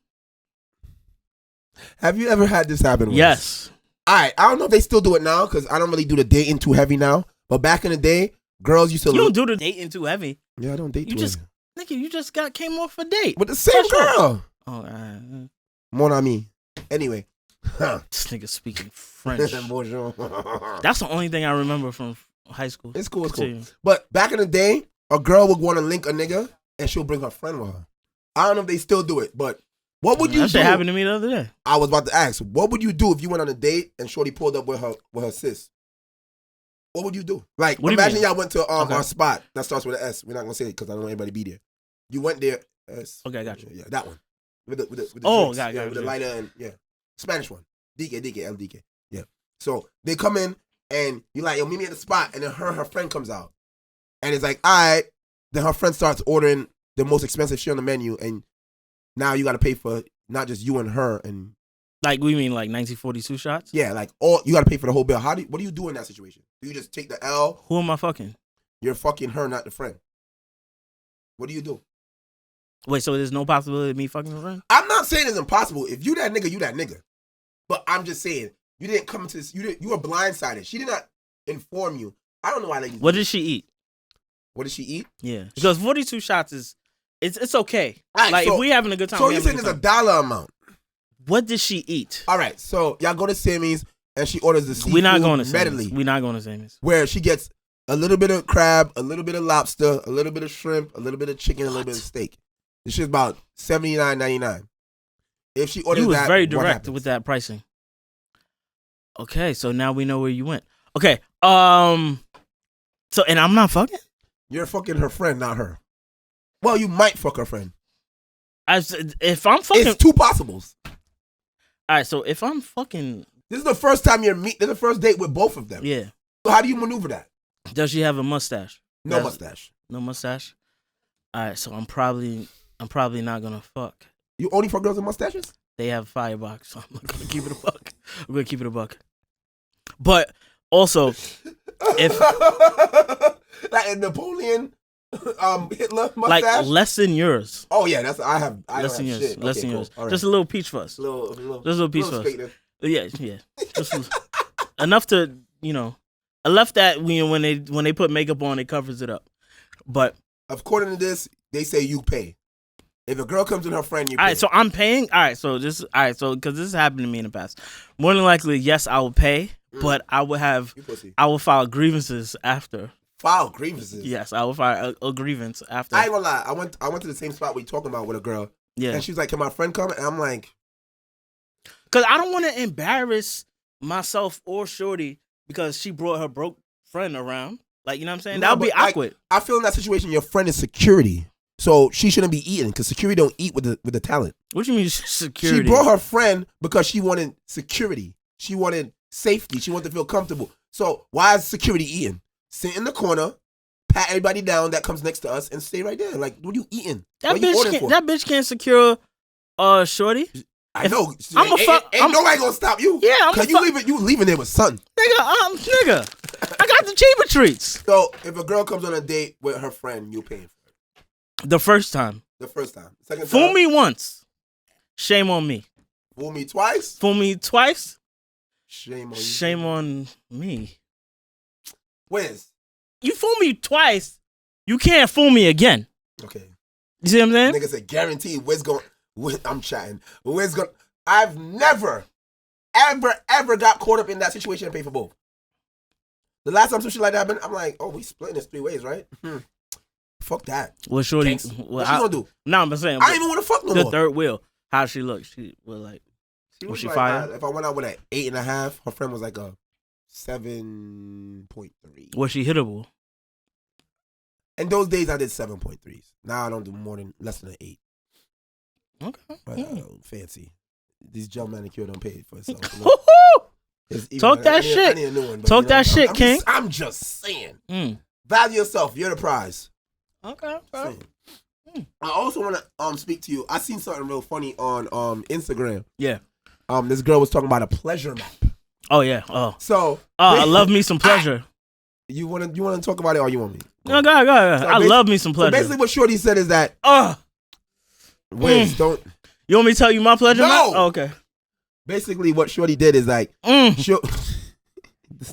Have you ever had this happen? Wiz? Yes. All right, I don't know if they still do it now because I don't really do the dating too heavy now. But back in the day, girls used to. You don't do the dating too heavy. Yeah, I don't date You too just, heavy. nigga, you just came off a date. With the same For sure. girl. Oh, Mon ami. Anyway. this nigga speaking French. Bonjour. That's the only thing I remember from high school. It's cool. Continue. But back in the day, a girl would want to link a nigga and she'll bring her friend with her. I don't know if they still do it, but What would you That do? shit happened to me the other day. I was about to ask, what would you do if you went on a date and Shorty pulled up with her sis? What would you do? Like, What do you imagine mean? y'all went to Okay. our spot that starts with an S. We're not gonna say it because I don't want anybody to be there. You went there. S. Okay, I got you. Yeah, that one. With the Oh, drinks. got with the you. lighter and Spanish one. DK. Yeah. So they come in and you're like, yo, meet me at the spot, and then her friend comes out, and it's like, all right. Then her friend starts ordering the most expensive shit on the menu, and now you got to pay for not just you and her, and Like, we mean like 1942 shots? yeah, like all you got to pay for the whole bill. What do you do in that situation? Do you just take the L? Who am I fucking? You're fucking her, not the friend. What do you do? Wait, so there's no possibility of me fucking a friend? I'm not saying it's impossible. If you that nigga, you that nigga. But I'm just saying you didn't come into this. You were blindsided. She did not inform you. I don't know why ladies. What did she eat? What did she eat? Yeah, because 42 shots is it's okay. All right, Like, so- if we having a good time. So we you're having saying a there's good a time. dollar amount? What did she eat? All right, so y'all go to Sammy's and she orders the seafood We're not going to medley, Sammy's. We're not going to Sammy's. where she gets a little bit of crab, a little bit of lobster, a little bit of shrimp, a little bit of chicken, a little bit of steak. This shit's about $79.99. If she orders You was that, very what direct happens? with that pricing. Okay, so now we know where you went. Okay, so and I'm not fucking. You're fucking her friend, not her. Well, you might fuck her friend. If I'm fucking, It's two possibles. all right. So if I'm fucking, This is the first time you're This is the first date with both of them. yeah. So how do you maneuver that? Does she have a mustache? No mustache. No mustache. All right, so I'm probably not gonna fuck. You only fuck girls with mustaches? They have a firebox, so I'm gonna keep it a buck. I'm gonna keep it a buck. But also, if like a Napoleon, Hitler mustache. like less than yours, Oh yeah, that's I have. I less don't than have yours, shit. less Okay, than cool. yours. All right. Just a little peach fuzz. little, Just a little piece of us. straightener. Yeah. Just enough to enough that when they put makeup on, it covers it up. But According to this, they say you pay. If a girl comes with her friend, you pay. all right, so I'm paying. All right, so because this has happened to me in the past. More than likely, yes, I will pay, but I will You pussy. file grievances after. File grievances. Yes, I will file a grievance after. I ain't gonna lie. I went to the same spot we talking about with a girl, Yeah, and she was like, "Can my friend come?" And I'm like, because I don't want to embarrass myself or Shorty because she brought her broke friend around. Like, you know what I'm saying? No, That would be but, like, awkward. I feel in that situation, your friend is security, so she shouldn't be eating because security don't eat with the talent. What do you mean security? She brought her friend because she wanted security. She wanted safety. She wanted to feel comfortable. So why is security eating? Sit in the corner, pat everybody down that comes next to us, and stay right there. Like, what are you eating? that What you ordering bitch. for? That bitch can't secure Shorty. I know. I'm a fuck- Ain't nobody gonna stop you. Yeah, I'm a Cause you leaving there with son. Nigga, I got the cheaper treats. So if a girl comes on a date with her friend, you paying for it. The first time. The first time. Second time. Fool me once. Shame on me. Fool me twice. Fool me twice. Shame on you. Shame on me. Wiz. You fool me twice, you can't fool me again. Okay. You see what I'm saying? Nigga said guaranteed. I'm chatting. Wiz going. I've never, ever got caught up in that situation and paid for both. The last time some shit like that happened, I'm like, oh, we splitting this 3 ways, right? Fuck that. What Shorty? Thanks. What she gonna do? No, I'm saying. I ain't even want to fuck no the more. third wheel. How she look? She was like. Was she like, fire? If I went out with an 8.5, her friend was like a 7.3. Was she hittable? In those days, I did 7.3s. Now I don't do less than an 8. Okay. But, fancy. These gel manicure don't pay for itself. Talk that shit. I need a new one, but, Talk that shit, I'm King. I'm just saying. Value yourself. You're the prize. Okay. I also want to speak to you. I seen something real funny on Instagram. Yeah. This girl was talking about a pleasure map. Oh yeah. Oh. So I love me some pleasure. You want to talk about it, or you want me? No, go ahead. So I love me some pleasure. So basically, what Shorty said is that Wiz, don't. You want me to tell you my pleasure? No. map? Oh, okay. Basically, what Shorty did is like, this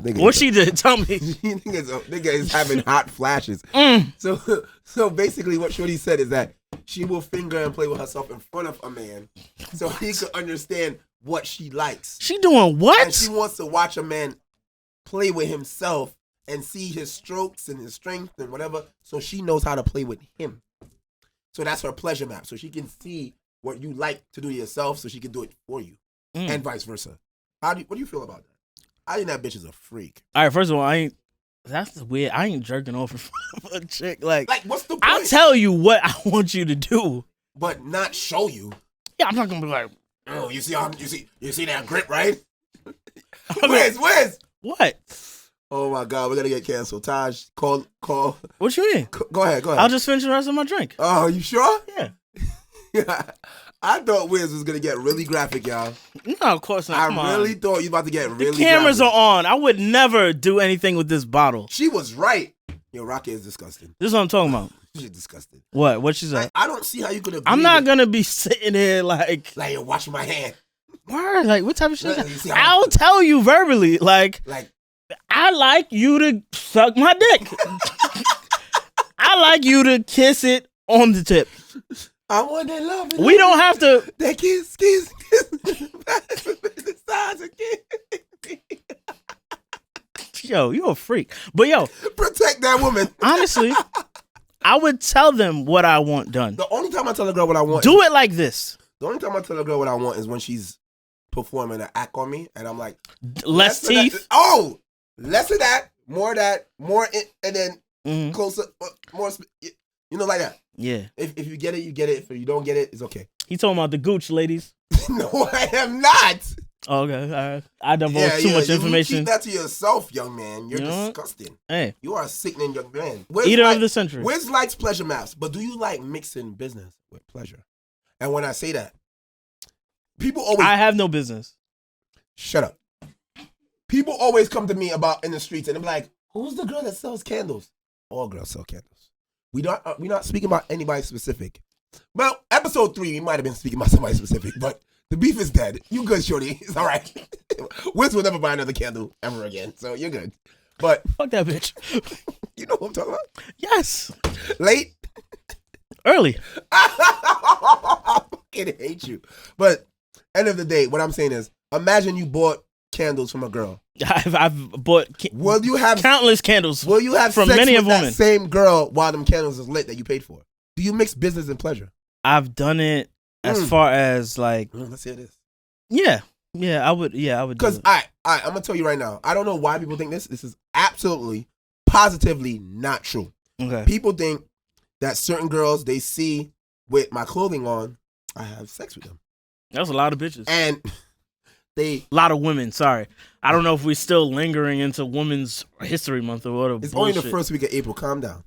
nigga. What she did? Tell me. nigga is having hot flashes. So basically, what Shorty said is that she will finger and play with herself in front of a man, so he could understand what she likes. She doing what? And she wants to watch a man play with himself and see his strokes and his strength and whatever, so she knows how to play with him. So that's her pleasure map. So she can see what you like to do to yourself so she can do it for you, and vice versa. What do you feel about that? I think that bitch is a freak. All right, first of all, that's weird. I ain't jerking off for a chick. Like, what's the point? I'll tell you what I want you to do, but not show you. Yeah, I'm not gonna be like, oh, you see that grip, right? Where's? What? Oh my God, we're gonna get canceled. Taj, call. What you mean? Go ahead. I'll just finish the rest of my drink. Oh, you sure? Yeah. I thought Wiz was gonna get really graphic, y'all. No, of course not. I really thought you was about to get really. The cameras graphic. are on. I would never do anything with this bottle. She was right. Yo, Rocky is disgusting. This is what I'm talking about. She's disgusting. What she said? I don't see how you could have. I'm not gonna be sitting here like you're washing my hand. Word, like what type of shit? I'll tell you verbally, like I like you to suck my dick. I like you to kiss it on the tip. I want that love. We don't have to. That kiss. Yo, you a freak. But yo, protect that woman. Honestly, I would tell them what I want done. The only time I tell a girl what I want, do it like this. The only time I tell a girl what I want is when she's performing an act on me, and I'm like, less teeth. Less of that, more of that, and then closer, more. Like that. Yeah. If you get it, you get it. If you don't get it, it's okay. He talking about the gooch, ladies. No, I am not. Okay, all right. I divulged too much information. Keep that to yourself, young man. You're disgusting. Hey. You are a sickening young man. Eater of the century. Wiz likes pleasure maps, but do you like mixing business with pleasure? And when I say that, people always... I have no business. Shut up. People always come to me about in the streets and they're like, who's the girl that sells candles? All girls sell candles. We're not speaking about anybody specific. Well, episode 3, we might have been speaking about somebody specific, but the beef is dead. You good, shorty. It's all right. Wiz will never buy another candle ever again, so you're good. But fuck that bitch. You know what I'm talking about? Yes. Late? Early. I fucking hate you. But end of the day, what I'm saying is, imagine you bought candles from a girl. I've bought will you have countless candles. Will you have from sex many with of that women? Same girl while them candles is lit that you paid for? Do you mix business and pleasure? I've done it as far as like. Let's hear this. Yeah, I would. Yeah, I would. Because I'm gonna tell you right now. I don't know why people think this. This is absolutely, positively not true. Okay. People think that certain girls they see with my clothing on, I have sex with them. That's a lot of bitches. And a lot of women. Sorry, I don't know if we're still lingering into Women's History Month or whatever. It's only the first week of April. Calm down.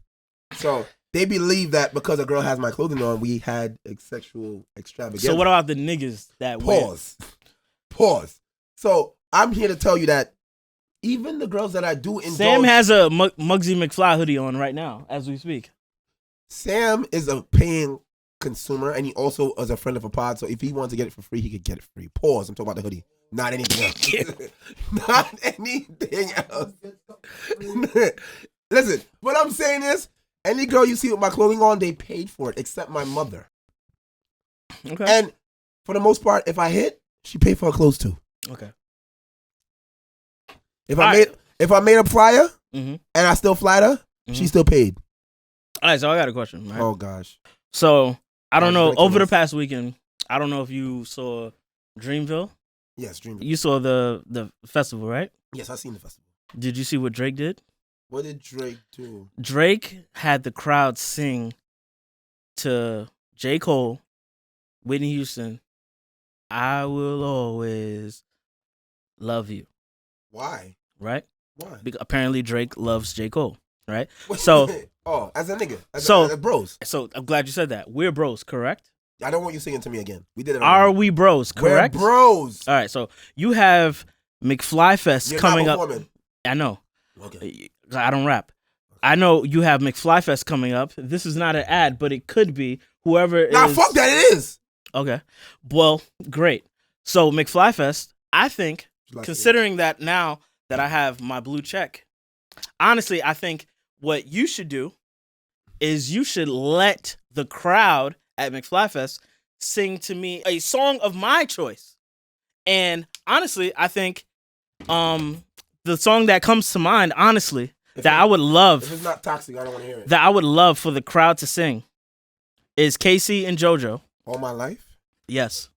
So they believe that because a girl has my clothing on, we had a sexual extravaganza. So what about the niggas that Pause. So I'm here to tell you that even the girls that I do indulge... Sam has a Mugzy Mcfly hoodie on right now as we speak. Sam is a paying consumer, and he also is a friend of a pod, so if he wants to get it for free, he could get it free. Pause. I'm talking about the hoodie. Not anything else. Not anything else. Listen, what I'm saying is, any girl you see with my clothing on, they paid for it, except my mother. Okay. And for the most part, if I hit, she paid for her clothes too. Okay. If I made a flyer and I still flied her, she still paid. All right, so I got a question. Right? Oh gosh. So I don't know. Over the past weekend, I don't know if you saw Dreamville. Yes, Dreamville. You saw the festival, right? Yes, I seen the festival. Did you see what Drake did? What did Drake do? Drake had the crowd sing to J. Cole, Whitney Houston, I Will Always Love You. Why? Right? Why? Because apparently Drake loves J. Cole, right? Wait, so, as a nigga. As bros. So I'm glad you said that. We're bros, correct? I don't want you singing to me again. We did it. Are we bros, correct? We're bros. All right, so you have Mcfly Fest coming up. I know. Okay. I don't rap. I know you have Mcfly Fest coming up. This is not an ad, but it could be. Whoever Nah, fuck that, it is. Okay. Well, great. So Mcfly Fest, I think, considering that now that I have my blue check, honestly, I think what you should do is you should let the crowd at Mcfly Fest sing to me a song of my choice. And honestly, I think the song that comes to mind, honestly, I would love. If it's not toxic, I don't want to hear it. That I would love for the crowd to sing is Casey and JoJo. All My Life? Yes.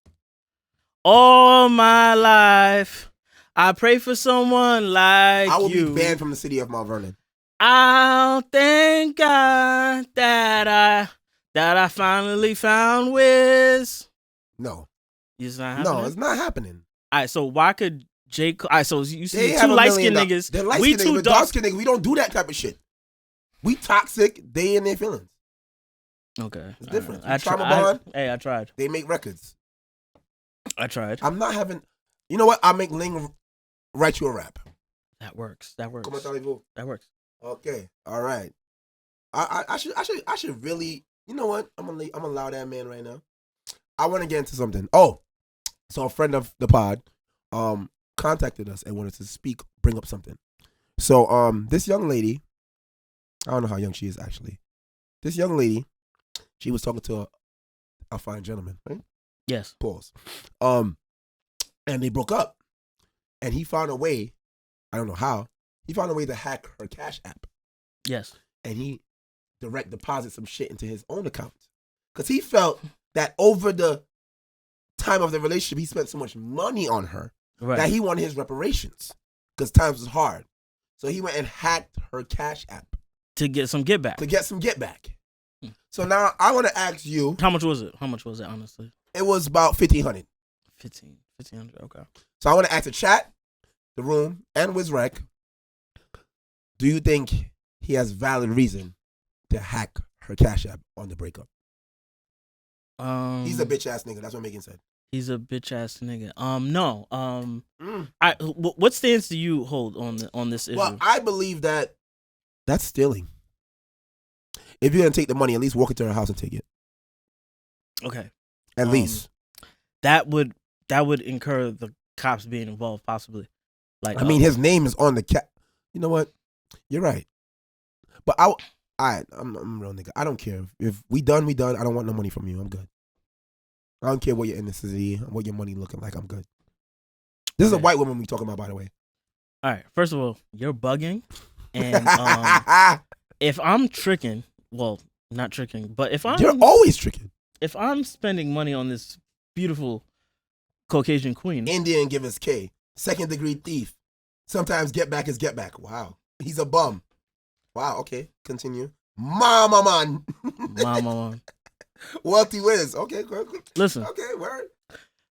All my life, I pray for someone like I will you. be banned from the city of Mount Vernon. I'll thank God that I finally found Wiz. No. It's not happening? No, it's not happening. All right, so why could J. Cole... All right, so you see They two have light-skinned $1 million. niggas. They're light We skinned niggas, two but dark skinned niggas. We don't do that type of shit. We toxic. They in their feelings. Okay. It's different. I Trauma tried. Bond. Hey, I tried. They make records. I tried. I'm not having. You know what? I'll make Ling write you a rap. That works. That works. Comment allez-vous? That works. Okay. All right. I should really. You know what? I'm gonna allow that man right now. I want to get into something. Oh, so a friend of the pod, contacted us and wanted to bring up something. So this young lady, I don't know how young she is actually. This young lady, she was talking to a fine gentleman, right? Yes. Pause. And they broke up. And he found a way, I don't know how, he found a way to hack her Cash App. Yes. And he direct deposit some shit into his own account. Because he felt that over the time of the relationship, he spent so much money on her that he wanted his reparations. Because times was hard. So he went and hacked her Cash App. To get some get back. So now I want to ask you. How much was it? Honestly? It was about $1,500. 1,500, okay. So I want to ask the chat, the room, and WizRec, do you think he has valid reason to hack her Cash App on the breakup? He's a bitch ass nigga. That's what Megan said. He's a bitch ass nigga. No. What stance do you hold on this issue? Well, I believe that that's stealing. If you're gonna take the money, at least walk into her house and take it. Okay. At least. That would incur the cops being involved, possibly. Like, I mean, his name is on the You know what? You're right. But I'm a real nigga. I don't care. If we done, we done. I don't want no money from you. I'm good. I don't care what your innocence, what your money looking like. I'm good. This is a white woman we talking about, by the way. All right. First of all, you're bugging. And if I'm tricking, well, not tricking, but you're always tricking. If I'm spending money on this beautiful Caucasian queen, Indian give us K, 2nd degree thief. Sometimes get back is get back. Wow, he's a bum. Wow. Okay, continue. Mama man. Wealthy Wiz. Okay, quick. Listen. Okay, word.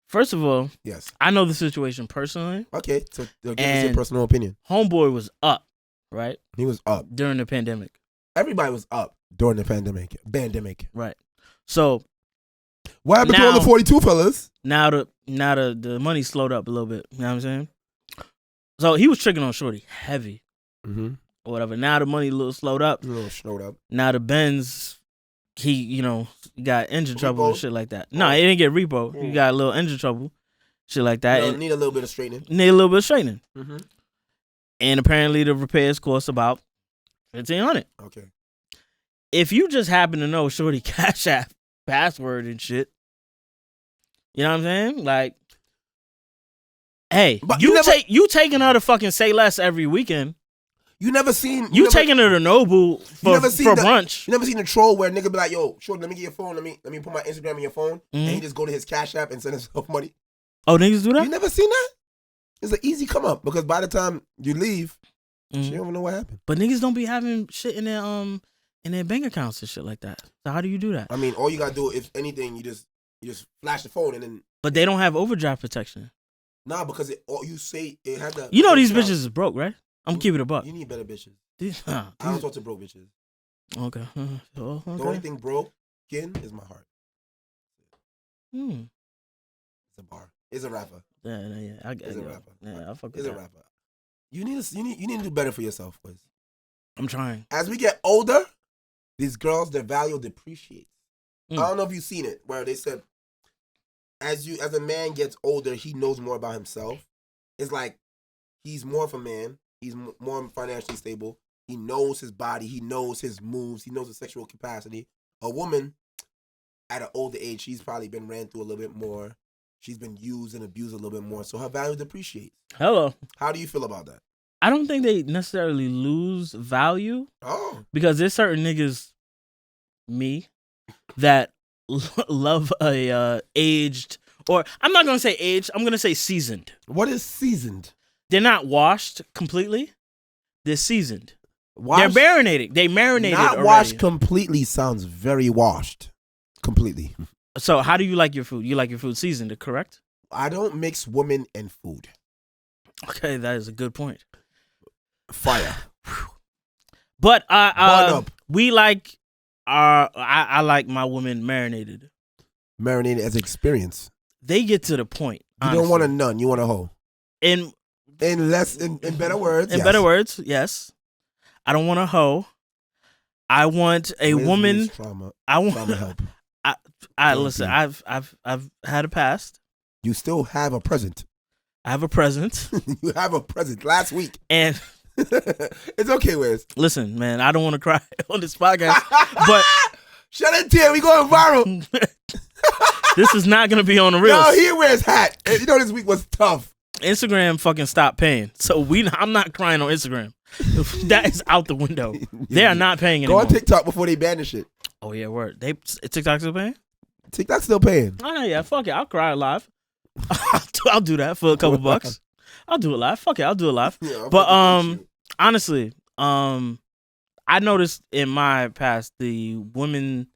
First of all, yes, I know the situation personally. Okay, so give us your personal opinion. Homeboy was up, right? He was up during the pandemic. Everybody was up during the pandemic. Right. So what happened to all the 42 fellas? Now the money slowed up a little bit. You know what I'm saying? So he was tricking on Shorty heavy. Mm-hmm. Or whatever. Now the money a little slowed up. Now the Benz, he got engine trouble and shit like that. No, he didn't get repo. He got a little engine trouble, shit like that. Need a little bit of straightening. Mm-hmm. And apparently the repairs cost about $1,500. Okay. If you just happen to know Shorty Cash App password and shit, you know what I'm saying? Like, hey, but you taking her to fucking Say Less every weekend. You never seen you taking her to Nobu for brunch. You never seen the troll where a nigga be like, yo, Shorty, let me get your phone. Let me put my Instagram in your phone, and he just go to his Cash App and send himself money. Oh, niggas do that? You never seen that? It's an easy come up because by the time you leave, she don't even know what happened. But niggas don't be having shit in their bank accounts and shit like that. So how do you do that? I mean, all you gotta do, if anything, you just flash the phone and then. But they don't have overdraft protection. Nah, because you say it had the. You know these bitches is broke, right? I'm keeping it a buck. You need better bitches. I don't talk to broke bitches. Okay. The only thing broken is my heart. It's a bar. It's a rapper. Yeah. It's a rapper. Yeah, I fuck with It's a rapper. You need to do better for yourself, Wiz. I'm trying. As we get older, these girls, their value depreciates. I don't know if you've seen it, where they said, as a man gets older, he knows more about himself. It's like he's more of a man. He's more financially stable. He knows his body. He knows his moves. He knows his sexual capacity. A woman at an older age, she's probably been ran through a little bit more. She's been used and abused a little bit more. So her value depreciates. Hello. How do you feel about that? I don't think they necessarily lose value. Oh. Because there's certain niggas, me, that love a aged, or I'm not gonna say aged. I'm gonna say seasoned. What is seasoned? They're not washed completely. They're seasoned. Washed? They're marinating. They marinated Not already. washed completely sounds very washed. Completely. So how do you like your food? You like your food seasoned, correct? I don't mix women and food. Okay, that is a good point. Fire. But Bun up. we like I like my women marinated. Marinated as experience. They get to the point. You don't want a nun. You want a hoe. In better words. In better words, yes. I don't want a hoe. I want a woman. Trauma. I want trauma help. I listen. I've had a past. You still have a present. I have a present. You have a present. Last week. And it's okay, Wiz. Listen, man, I don't want to cry on this podcast, but shut it, Tim. We going viral. This is not gonna be on the real. No, he wears hat. You know this week was tough. Instagram fucking stopped paying, so I'm not crying on Instagram. That is out the window. They are not paying anymore. Go on TikTok before they ban the shit. Oh yeah, word. TikTok's still paying? TikTok's still paying. Oh yeah, fuck it. I'll cry live. I'll do that for a couple bucks. I'll do it live. Fuck it, I'll do it live. Yeah, but honestly, I noticed in my past the women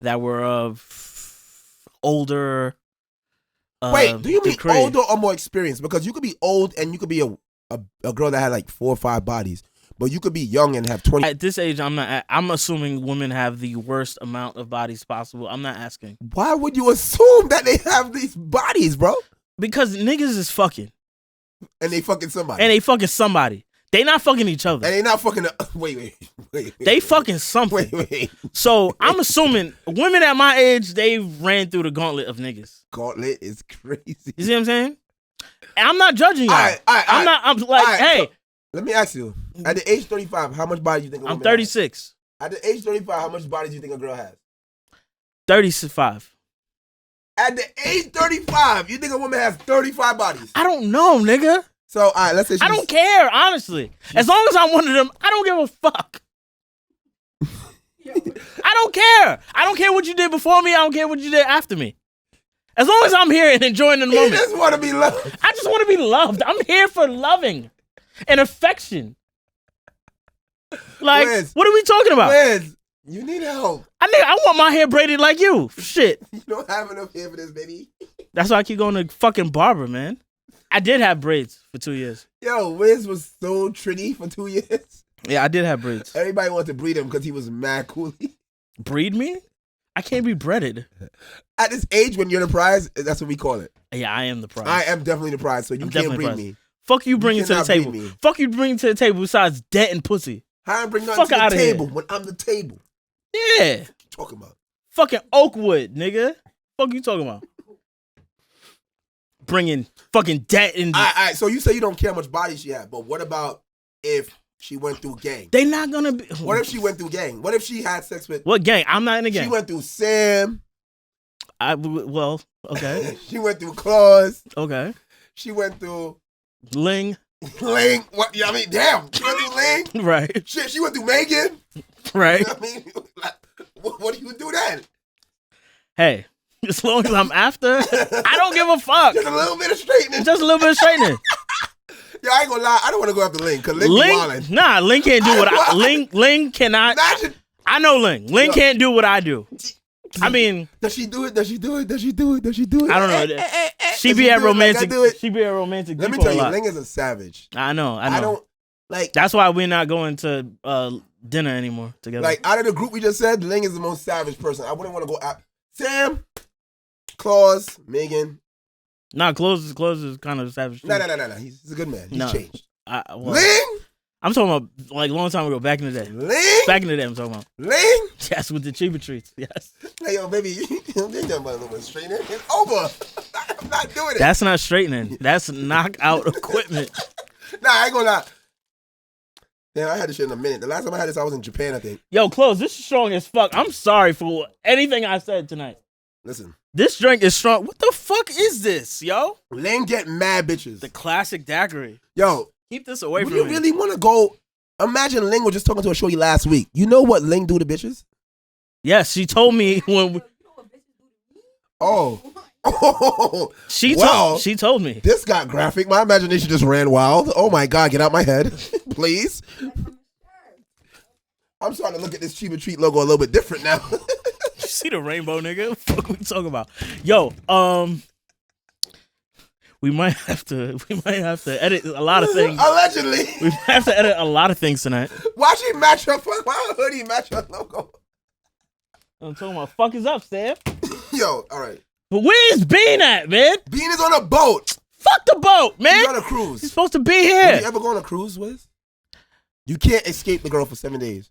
that were of older. Wait, do you mean older or more experienced? Because you could be old and you could be a girl that had like 4 or 5 bodies, but you could be young and have 20. At this age, I'm assuming women have the worst amount of bodies possible. I'm not asking. Why would you assume that they have these bodies, bro? Because niggas is fucking. And they fucking somebody. They not fucking each other. And they not fucking. Wait. They fucking something. Wait. So I'm assuming women at my age, they ran through the gauntlet of niggas. Gauntlet is crazy. You see what I'm saying? And I'm not judging y'all. I'm like, hey. So, let me ask you. At the age 35, how much body do you think a woman I'm 36. Has? At the age 35, how much body do you think a girl has? 35. At the age 35, you think a woman has 35 bodies? I don't know, nigga. So, all right, let's say I don't care, honestly. As long as I'm one of them, I don't give a fuck. I don't care. I don't care what you did before me. I don't care what you did after me. As long as I'm here and enjoying the moment. You just want to be loved. I just want to be loved. I'm here for loving and affection. Like, Liz, what are we talking about? Liz, you need help. I want my hair braided like you. Shit. You don't have enough hair for this, baby. That's why I keep going to fucking barber, man. I did have braids for 2 years. Yo, Wiz was so tritty for 2 years. Yeah, I did have braids. Everybody wanted to breed him because he was mad coolie. Breed me? I can't be breaded. At this age, when you're the prize, that's what we call it. Yeah, I am the prize. I am definitely the prize, so you can't breed me. Fuck you bringing to the table. Fuck you bringing to the table besides debt and pussy. How I bring nothing to the table when I'm the table? Yeah. What you talking about? Fucking Oakwood, nigga. Fuck you talking about? Bringing fucking debt in. All right, so you say you don't care how much body she had, but what about if she went through gang? They not gonna be. What if she went through gang? What if she had sex with... What gang? I'm not in a gang. She went through Sam. Well, okay. She went through Claus. Okay. She went through... Ling. What? Yeah, I mean, damn. She went through Ling. Right. Shit, she went through Megan. Right. You know what I mean? Like, what do you do then? Hey, as long as I'm after, I don't give a fuck. Just a little bit of straightening. Just a little bit of straightening. Yo, I ain't gonna lie. I don't want to go after Ling because Ling wildin'. Nah, Ling can't do what I... Ling cannot... Imagine. I know Ling. Ling can't do what I do. I mean... Does she do it? Does she do it? Does she do it? Does she do it? I don't know. She be at romantic... She be at romantic... Let me tell you, Ling is a savage. I know. I don't... Like... That's why we're not going to dinner anymore together. Like, out of the group we just said, Ling is the most savage person. I wouldn't want to go out... Sam, Claus, Megan... Nah, Claus is kind of savage too. No. He's a good man. He's changed. Ling? I'm talking about like a long time ago, back in the day. Ling? Back in the day, I'm talking about. Ling? Yes, with the cheaper treats. Yes. Hey, yo, baby, you talking about a little bit straightening. It's over. I'm not doing it. That's not straightening. That's knockout equipment. Nah, I ain't gonna lie. Damn, I had this shit in a minute. The last time I had this, I was in Japan, I think. Yo, Claus, this is strong as fuck. I'm sorry for anything I said tonight. Listen. This drink is strong. What the fuck is this, yo? Ling get mad bitches. The classic daiquiri. Yo. Keep this away from me. Would you really want to go? Imagine Ling was just talking to a shorty last week. You know what Ling do to bitches? Yes, she told me when Oh. She told me. This got graphic. My imagination just ran wild. Oh my God, get out my head, please. I'm starting to look at this Cheap and Treat logo a little bit different now. You see the rainbow, nigga? What the fuck we talking about? Yo, we might have to edit a lot of things. Allegedly. We might have to edit a lot of things tonight. Why she match her hoodie match her logo? I'm talking about fuck is up, Sam. Yo, all right. But where's Bean at, man? Bean is on a boat. Fuck the boat, man. He's on a cruise. He's supposed to be here. Have you ever go on a cruise, Wiz? You can't escape the girl for 7 days.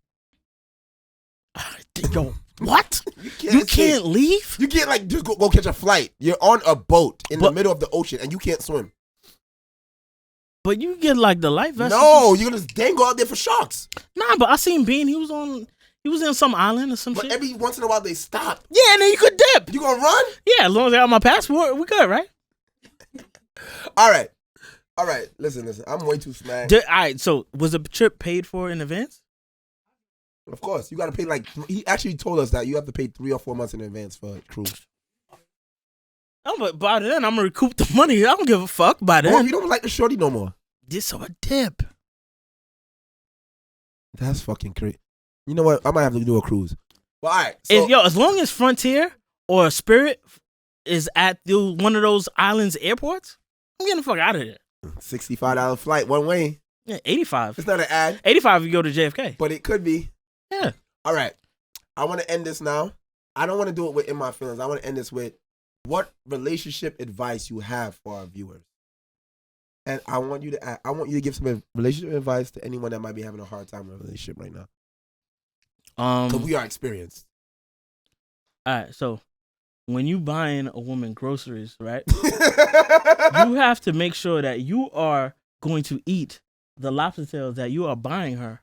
Yo, what? You can't leave? You can't like just go catch a flight. You're on a boat in the middle of the ocean and you can't swim. But you get like the life vest. No, you're gonna just dangle out there for sharks. Nah, but I seen Bean. He was in some island or some shit. But every once in a while they stop. Yeah, and then you could dip. You gonna run? Yeah, as long as I got my passport, we good, right? All right. Listen. I'm way too smashed. All right. So was the trip paid for in advance? Of course, you got to pay he actually told us that you have to pay 3 or 4 months in advance for a cruise. Oh, but by then I'm gonna recoup the money. I don't give a fuck by then. Well, you don't like the shorty no more. This so a dip. That's fucking crazy. You know what? I might have to do a cruise. Well, all right. So, as long as Frontier or Spirit is at one of those islands airports, I'm getting the fuck out of there. $65 flight one way. Yeah, 85. It's not an ad. 85 if you go to JFK. But it could be. Yeah. All right. I want to end this now. I don't want to do it with In My Feelings. I want to end this with what relationship advice you have for our viewers. And I want you to give some relationship advice to anyone that might be having a hard time in a relationship right now. Because we are experienced. All right. So when you buying a woman groceries, right? You have to make sure that you are going to eat the lobster tails that you are buying her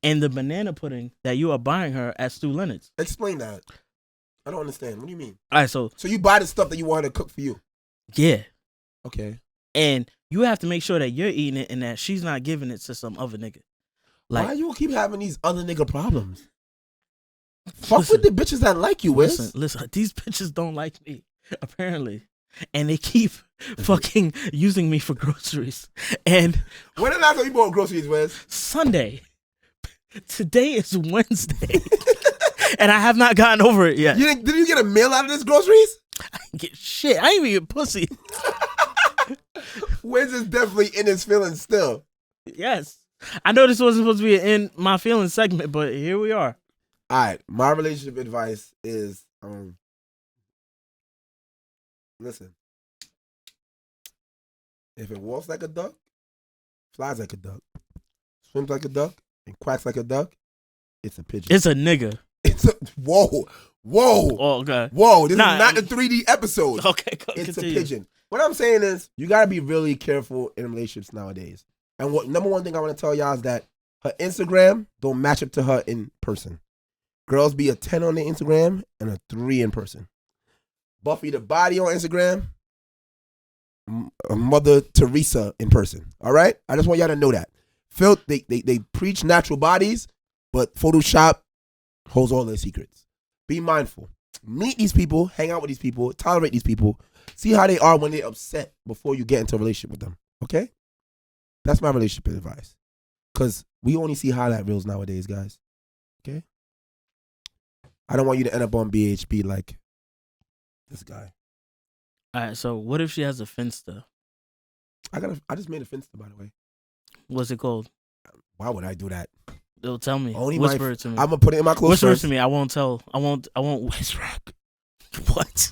and the banana pudding that you are buying her at Stu Leonard's. Explain that. I don't understand. What do you mean? All right, so you buy the stuff that you want her to cook for you? Yeah. Okay. And you have to make sure that you're eating it and that she's not giving it to some other nigga. Like, why you keep having these other nigga problems? Fuck with the bitches that like you, Wiz. Listen, these bitches don't like me, apparently. And they keep fucking using me for groceries. And when the last time you bought groceries, Wiz? Sunday. Today is Wednesday. And I have not gotten over it yet. Did you get a meal out of this groceries? I didn't get shit. I ain't even get pussy. Wiz is definitely in his feelings still. Yes. I know this wasn't supposed to be an In My Feelings segment, but here we are. All right. My relationship advice is, listen. If it walks like a duck, flies like a duck, swims like a duck, and quacks like a duck, it's a pigeon. It's a nigga. Whoa. Oh, okay. Whoa, this is not the 3D episode. Okay, it's continue. a pigeon. What I'm saying is, you gotta be really careful in relationships nowadays. And number one thing I want to tell y'all is that her Instagram don't match up to her in person. Girls be a 10 on their Instagram and a 3 in person. Buffy the Body on Instagram, Mother Teresa in person. All right? I just want y'all to know that. They preach natural bodies, but Photoshop holds all their secrets. Be mindful. Meet these people, hang out with these people, tolerate these people. See how they are when they're upset before you get into a relationship with them. Okay? That's my relationship advice. Because we only see highlight reels nowadays, guys. Okay? I don't want you to end up on BHP like this guy. All right, so what if she has a Finsta? I just made a Finsta, by the way. What's it called? Why would I do that? They'll tell me. Only whisper it to me. I'm gonna put it in my close whisper friends. it to me. I won't tell. I won't whisper. What?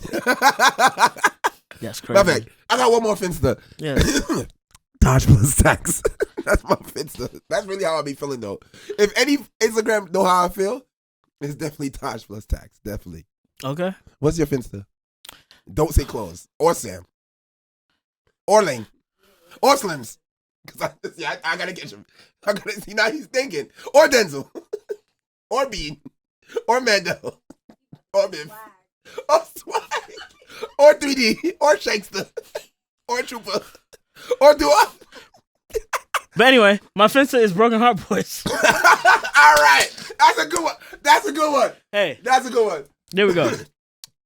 That's crazy. Perfect. I got one more Finsta. Yeah. Dodge plus tax. That's my Finsta. That's really how I be feeling though. If any Instagram know how I feel, it's definitely Dodge plus tax. Definitely. Okay. What's your Finsta? Don't say clothes or Sam or Lane or Slims. Because I gotta get him. I gotta see now he's thinking. Or Denzel. Or Bean. Or Mandel. Or Biff. Or Swag. Or 3D. Or Shakespeare. Or Trooper. Or Dua. But anyway, my Finsta is Broken Heart Boys. All right. That's a good one. That's a good one. Hey. That's a good one. There we go.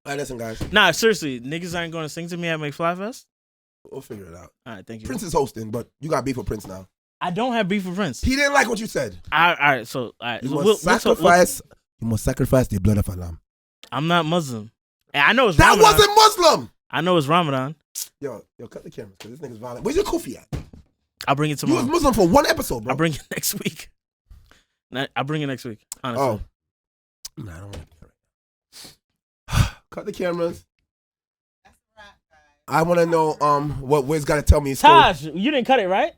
All right, listen, guys. Nah, seriously, niggas ain't gonna sing to me at McFly Fest. We'll figure it out. All right, thank you. Prince is hosting, but you got beef with Prince now. I don't have beef with Prince. He didn't like what you said. All right, so You must sacrifice. You must sacrifice the blood of a lamb. I'm not Muslim. And I know it's That Ramadan. wasn't Muslim. I know it's Ramadan. Yo, cut the camera because this nigga's violent. Where's your kufi at? I'll bring it You tomorrow. was Muslim for one episode, bro. I'll bring it next week. I'll bring it next week. Honestly. Oh. Nah, I don't want to do it right now. Cut the cameras. I want to know what Wiz got to tell me. Taj, you didn't cut it, right?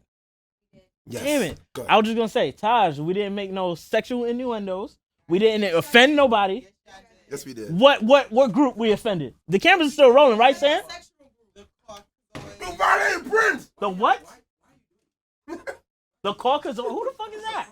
Yes. Damn it. I was just going to say, Taj, we didn't make no sexual innuendos. We didn't offend nobody. Yes, we did. What group we offended? The cameras are still rolling, right, Sam? You violated Prince. The what? The caucus? Who the fuck is that?